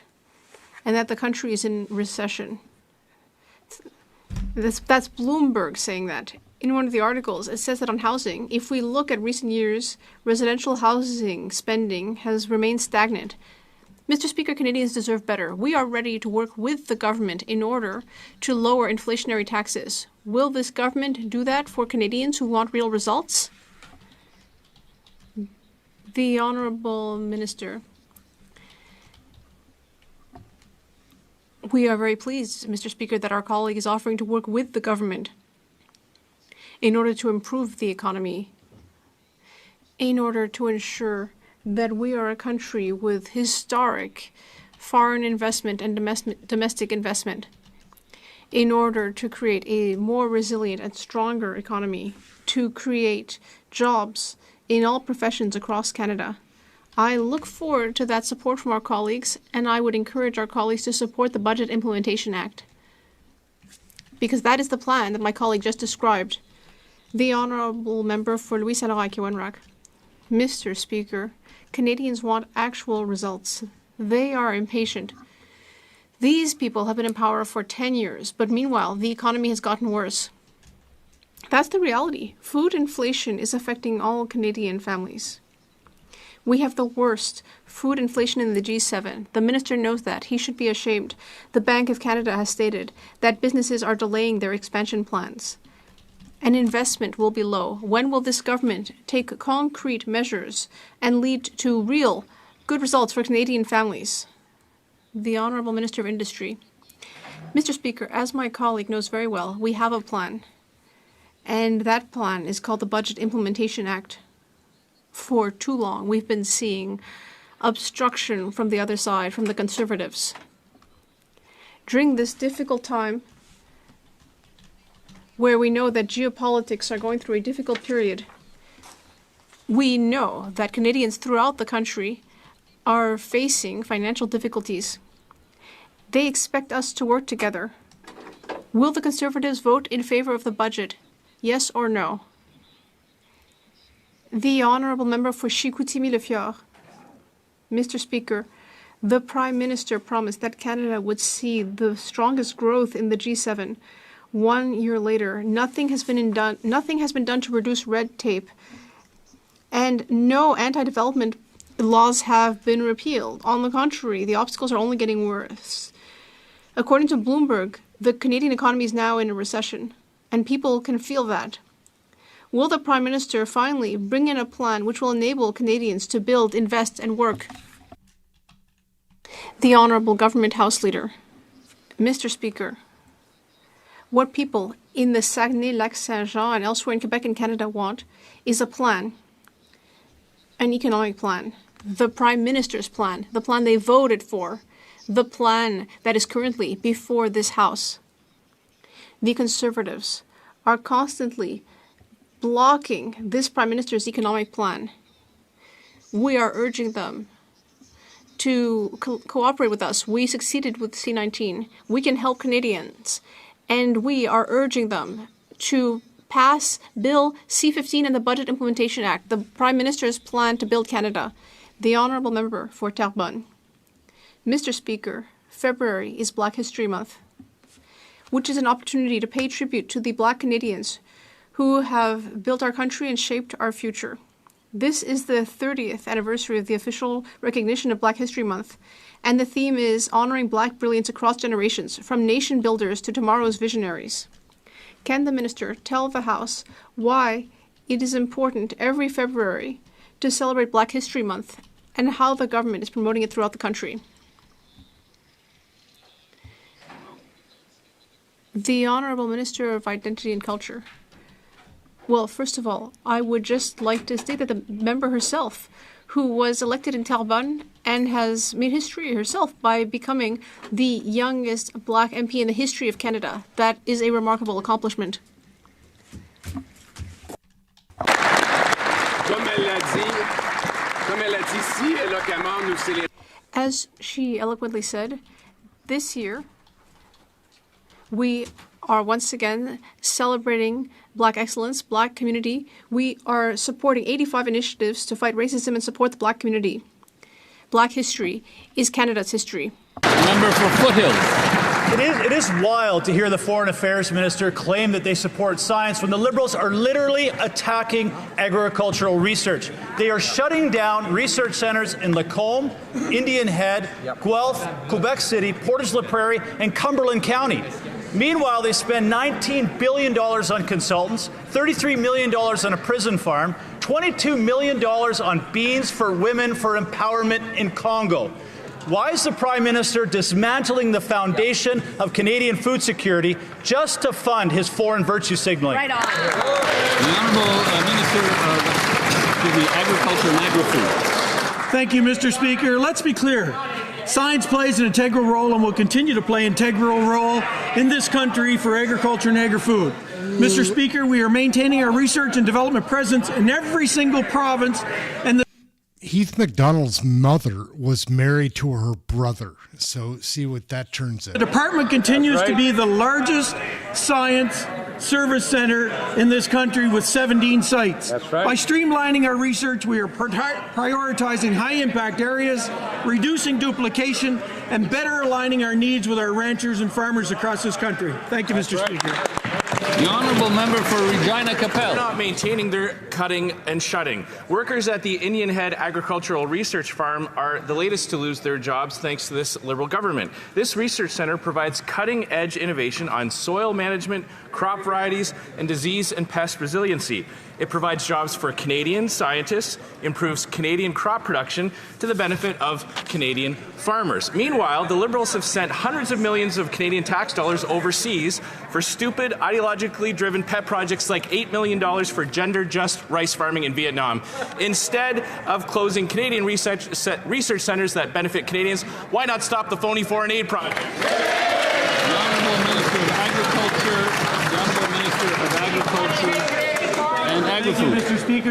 and that the country is in recession. That's Bloomberg saying that. In one of the articles, it says that on housing, if we look at recent years, residential housing spending has remained stagnant. Mr. Speaker, Canadians deserve better. We are ready to work with the government in order to lower inflationary taxes. Will this government do that for Canadians who want real results? The Honourable Minister. We are very pleased, Mr. Speaker, that our colleague is offering to work with the government in order to improve the economy, in order to ensure that we are a country with historic foreign investment and domestic investment, in order to create a more resilient and stronger economy, to create jobs in all professions across Canada. I look forward to that support from our colleagues, and I would encourage our colleagues to support the Budget Implementation Act, because that is the plan that my colleague just described. The Honourable Member for Louis Saint Laurent, Kiwanrock. Mr. Speaker, Canadians want actual results. They are impatient. These people have been in power for 10 years, but meanwhile, the economy has gotten worse. That's the reality. Food inflation is affecting all Canadian families. We have the worst food inflation in the G7. The minister knows that. He should be ashamed. The Bank of Canada has stated that businesses are delaying their expansion plans, and investment will be low. When will this government take concrete measures and lead to real good results for Canadian families? The Honourable Minister of Industry. Mr. Speaker, as my colleague knows very well, we have a plan, and that plan is called the Budget Implementation Act. For too long, we've been seeing obstruction from the other side, from the Conservatives. During this difficult time, where we know that geopolitics are going through a difficult period, we know that Canadians throughout the country are facing financial difficulties. They expect us to work together. Will the Conservatives vote in favor of the budget? Yes or no? The Honourable Member for Chicoutimi-Le-Fjord. Mr. Speaker, the Prime Minister promised that Canada would see the strongest growth in the G7. 1 year later, nothing has been done to reduce red tape, and no anti-development laws have been repealed. On the contrary, the obstacles are only getting worse. According to Bloomberg, the Canadian economy is now in a recession, and people can feel that. Will the Prime Minister finally bring in a plan which will enable Canadians to build, invest, and work? The Honourable Government House Leader. Mr. Speaker, what people in the Saguenay-Lac-Saint-Jean and elsewhere in Quebec and Canada want is a plan, an economic plan, the Prime Minister's plan, the plan they voted for, the plan that is currently before this House. The Conservatives are constantly blocking this Prime Minister's economic plan. We are urging them to cooperate with us. We succeeded with C-19. We can help Canadians. And we are urging them to pass Bill C-15 and the Budget Implementation Act, the Prime Minister's plan to build Canada. The Honourable Member for Terrebonne. Mr. Speaker, February is Black History Month, which is an opportunity to pay tribute to the Black Canadians who have built our country and shaped our future. This is the 30th anniversary of the official recognition of Black History Month, and the theme is honoring Black brilliance across generations, from nation builders to tomorrow's visionaries. Can the Minister tell the House why it is important every February to celebrate Black History Month and how the government is promoting it throughout the country? The Honourable Minister of Identity and Culture. Well, first of all, I would just like to state that the member herself, who was elected in Terrebonne and has made history herself by becoming the youngest Black MP in the history of Canada. That is a remarkable accomplishment. As she eloquently said, this year we are once again celebrating Black excellence, Black community. We are supporting 85 initiatives to fight racism and support the Black community. Black history is Canada's history. Member for Foothills. It is wild to hear the Foreign Affairs Minister claim that they support science when the Liberals are literally attacking agricultural research. They are shutting down research centres in Lacombe, Indian Head, Guelph, Quebec City, Portage-la-Prairie, and Cumberland County. Meanwhile, they spend $19 billion on consultants, $33 million on a prison farm, $22 million on beans for women for empowerment in Congo. Why is the Prime Minister dismantling the foundation of Canadian food security just to fund his foreign virtue signaling? Right on. The Honourable Minister of Agriculture and Agri-Food. Thank you, Mr. Speaker. Let's be clear. Science plays an integral role and will continue to play an integral role in this country for agriculture and agri-food. Mr. Speaker, we are maintaining our research and development presence in every single province, and Heath MacDonald's mother was married to her brother. So see what that turns out. the department continues to be the largest science service center in this country with 17 sites. That's right. By streamlining our research, we are prioritizing high-impact areas, reducing duplication, and better aligning our needs with our ranchers and farmers across this country. Thank you, Mr. Speaker. The Honourable Member for Regina Capel. They're not maintaining, they're cutting and shutting. Workers at the Indian Head Agricultural Research Farm are the latest to lose their jobs thanks to this Liberal government. This research centre provides cutting-edge innovation on soil management, crop varieties, and disease and pest resiliency. It provides jobs for Canadian scientists, improves Canadian crop production to the benefit of Canadian farmers. Meanwhile, the Liberals have sent hundreds of millions of Canadian tax dollars overseas for stupid, ideologically driven pet projects like $8 million for gender-just rice farming in Vietnam. Instead of closing Canadian research centres that benefit Canadians, why not stop the phony foreign aid project? The Honourable Minister of Agriculture, the Honourable Minister of Agriculture and Agri-Food.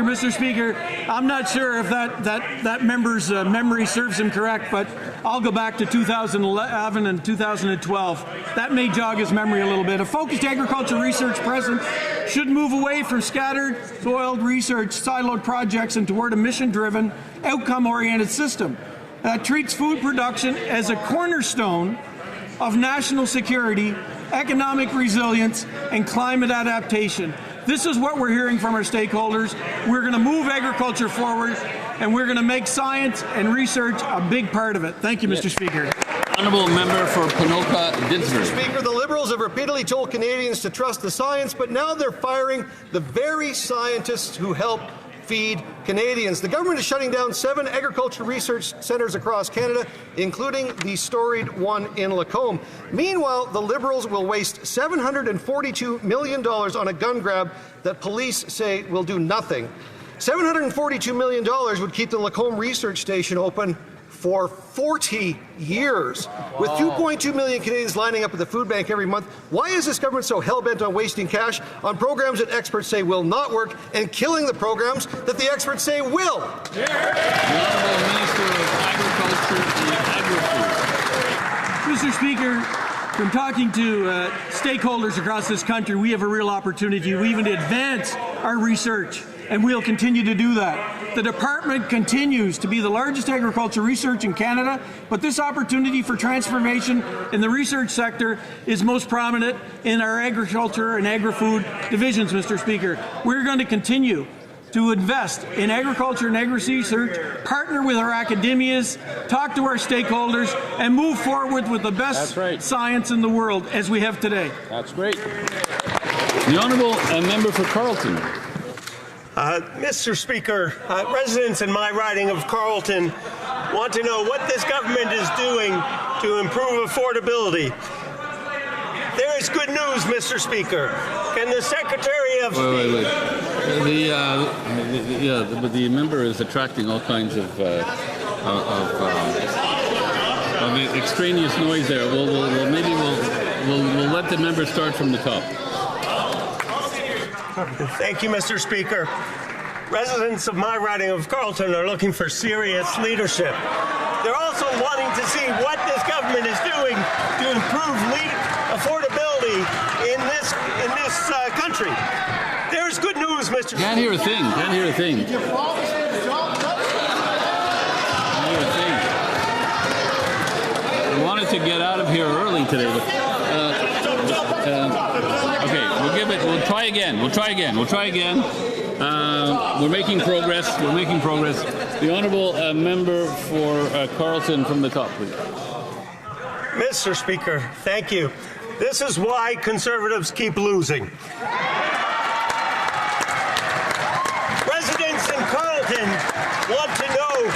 Mr. Speaker, I'm not sure if that member's memory serves him correct, but I'll go back to 2011 and 2012. That may jog his memory a little bit. A focused agriculture research presence should move away from scattered, soiled research, siloed projects and toward a mission-driven, outcome-oriented system that treats food production as a cornerstone of national security, economic resilience, and climate adaptation. This is what we're hearing from our stakeholders. We're going to move agriculture forward, and we're going to make science and research a big part of it. Thank you, Mr. Speaker. Honourable Member for Ponoka-Didsbury. Mr. Speaker, the Liberals have repeatedly told Canadians to trust the science, but now they're firing the very scientists who help feed Canadians. The government is shutting down 7 agriculture research centres across Canada, including the storied one in Lacombe. Meanwhile, the Liberals will waste $742 million on a gun grab that police say will do nothing. $742 million would keep the Lacombe Research Station open for 40 years. With 2.2 million Canadians lining up at the food bank every month, why is this government so hell-bent on wasting cash on programs that experts say will not work and killing the programs that the experts say will? The Honourable Minister of Agriculture and Agri-Food. Mr. Speaker, from talking to stakeholders across this country, we have a real opportunity to even advance our research, and we'll continue to do that. The department continues to be the largest agriculture research in Canada, but this opportunity for transformation in the research sector is most prominent in our agriculture and agri-food divisions, Mr. Speaker. We're going to continue to invest in agriculture and agri-research, partner with our academias, talk to our stakeholders, and move forward with the best science in the world as we have today. That's great. The Honourable Member for Carleton. Mr. Speaker, residents in my riding of Carleton want to know what this government is doing to improve affordability. There is good news, Mr. Speaker. Can the Secretary of... Wait. The member is attracting all kinds of extraneous noise there. We'll let the member start from the top. Thank you, Mr. Speaker. Residents of my riding of Carleton are looking for serious leadership. They're also wanting to see what this government is doing to improve affordability in this country. There's good news, Mr. Can't hear a thing. We wanted to get out of here early today. Okay, we'll try again. We're making progress. The Honourable Member for Carleton from the top, please. Mr. Speaker, thank you. This is why Conservatives keep losing. Residents in Carleton want to know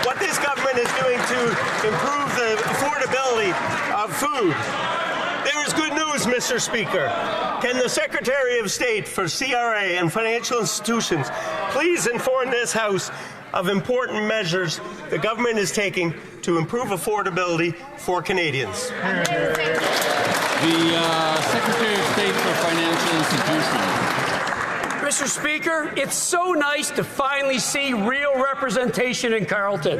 what this government is doing to improve the affordability of food. There is good news, Mr. Speaker. Can the Secretary of State for CRA and financial institutions please inform this House of important measures the government is taking to improve affordability for Canadians? The Secretary of State for Financial Institutions. Mr. Speaker, it's so nice to finally see real representation in Carleton.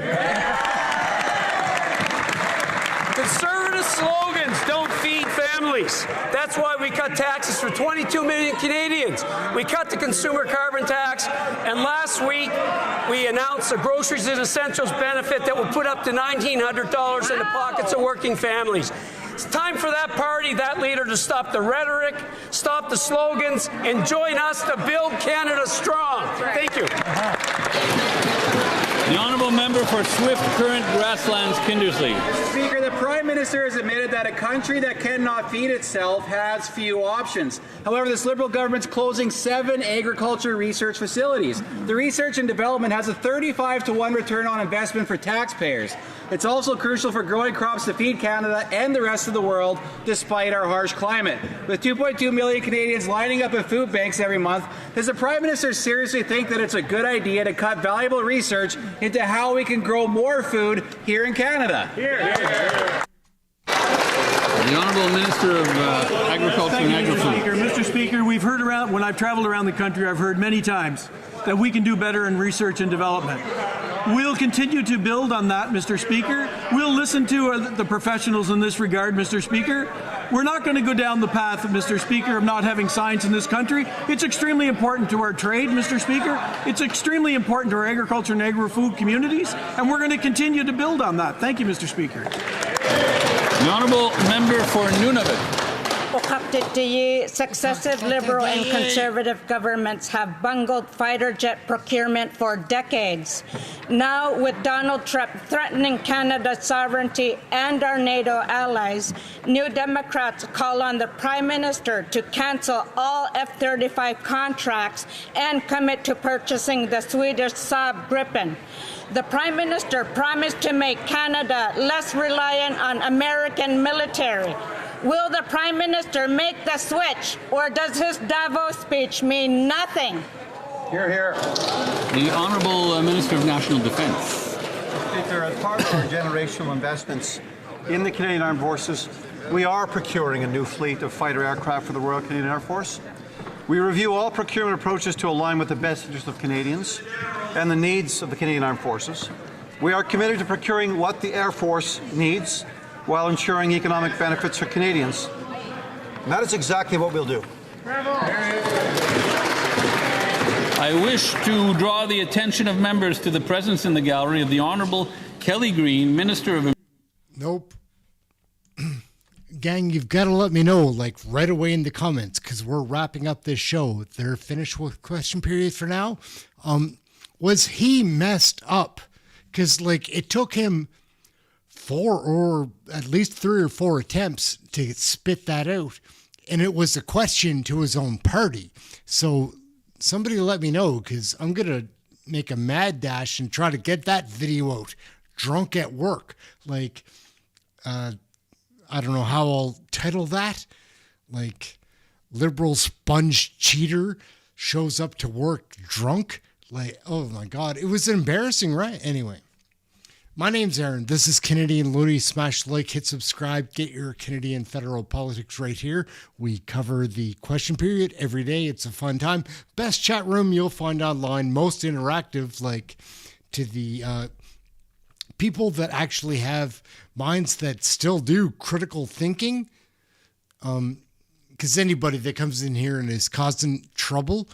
Conservative slogans don't feed families. That's why we cut taxes for 22 million Canadians. We cut the consumer carbon tax, and last week we announced a groceries and essentials benefit that will put up to $1,900 in the pockets of working families. It's time for that party, that leader, to stop the rhetoric, stop the slogans, and join us to build Canada strong. Thank you. The Honourable Member for Swift Current Grasslands Kindersley. Speaker, the Prime Minister has admitted that a country that cannot feed itself has few options. However, this Liberal government's closing 7 agriculture research facilities. The research and development has a 35-to-1 return on investment for taxpayers. It's also crucial for growing crops to feed Canada and the rest of the world, despite our harsh climate. With 2.2 million Canadians lining up at food banks every month, does the Prime Minister seriously think that it's a good idea to cut valuable research into how we can grow more food here in Canada? The Honourable Minister of Agriculture and Agri-Food. Mr. Speaker, we've heard around, when I've traveled around the country, I've heard many times that we can do better in research and development. We'll continue to build on that, Mr. Speaker. We'll listen to the professionals in this regard, Mr. Speaker. We're not going to go down the path, Mr. Speaker, of not having science in this country. It's extremely important to our trade, Mr. Speaker. It's extremely important to our agriculture and agri-food communities, and we're going to continue to build on that. Thank you, Mr. Speaker. The Honourable Member for Nunavut. Successive Liberal and Conservative governments have bungled fighter jet procurement for decades. Now, with Donald Trump threatening Canada's sovereignty and our NATO allies, New Democrats call on the Prime Minister to cancel all F-35 contracts and commit to purchasing the Swedish Saab Gripen. The Prime Minister promised to make Canada less reliant on American military. Will the Prime Minister make the switch, or does his Davos speech mean nothing? Hear, hear. The Honourable Minister of National Defence. Speaker, as part of our generational investments in the Canadian Armed Forces, we are procuring a new fleet of fighter aircraft for the Royal Canadian Air Force. We review all procurement approaches to align with the best interests of Canadians and the needs of the Canadian Armed Forces. We are committed to procuring what the Air Force needs while ensuring economic benefits for Canadians. And that is exactly what we'll do. I wish to draw the attention of members to the presence in the gallery of the Honourable Kelly Green, Minister of... Nope. Gang, you've got to let me know, like, right away in the comments, because we're wrapping up this show. They're finished with question period for now. Was he messed up? Because, like, it took him 4 or at least 3 or 4 attempts to spit that out. And it was a question to his own party. So somebody let me know, because I'm going to make a mad dash and try to get that video out. Drunk at work. Like, I don't know how I'll title that. Like, liberal sponge cheater shows up to work drunk. Like, oh my God. It was embarrassing, right? Anyway. My name's Aaron. This is Canadian Looney. Smash like, hit subscribe, get your Canadian federal politics right here. We cover the question period every day. It's a fun time. Best chat room you'll find online. Most interactive, like to the people that actually have minds that still do critical thinking. Because anybody that comes in here and is causing trouble,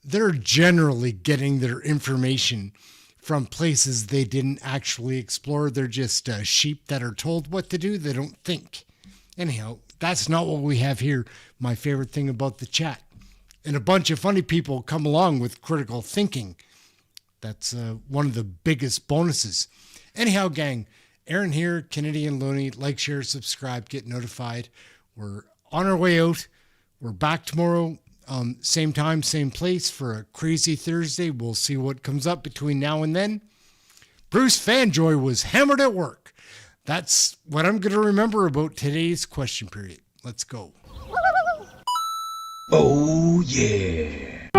they're generally getting their information from places they didn't actually explore. They're just sheep that are told what to do. They don't think. Anyhow, that's not what we have here. My favorite thing about the chat. And a bunch of funny people come along with critical thinking. That's one of the biggest bonuses. Anyhow, gang, Aaron here, Canadian Looney. Like, share, subscribe, get notified. We're on our way out. We're back tomorrow. Same time, same place for a crazy Thursday. We'll see what comes up between now and then. Bruce Fanjoy was hammered at work. That's what I'm going to remember about today's question period. Let's go. Oh, yeah.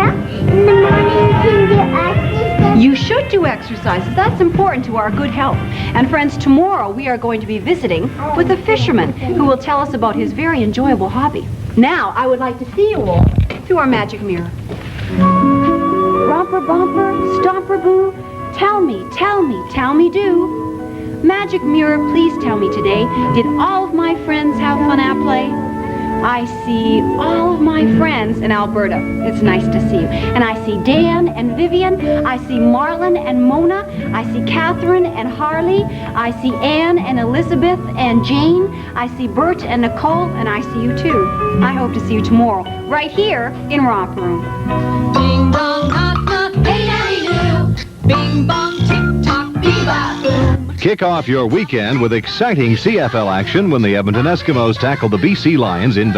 You should do exercises. That's important to our good health. And friends, tomorrow we are going to be visiting with a fisherman who will tell us about his very enjoyable hobby. Now, I would like to see you all through our magic mirror. Romper, bumper, stomper, boo, tell me, do. Magic mirror, please tell me today, did all of my friends have fun at play? I see all of my friends in Alberta. It's nice to see you. And I see Dan and Vivian. I see Marlon and Mona. I see Catherine and Harley. I see Anne and Elizabeth and Jane. I see Bert and Nicole. And I see you too. I hope to see you tomorrow, right here in Romper Room. Ding dong, knock knock, hey daddy do. Bing bong, tick tock, bebop boom. Kick off your weekend with exciting CFL action when the Edmonton Eskimos tackle the BC Lions in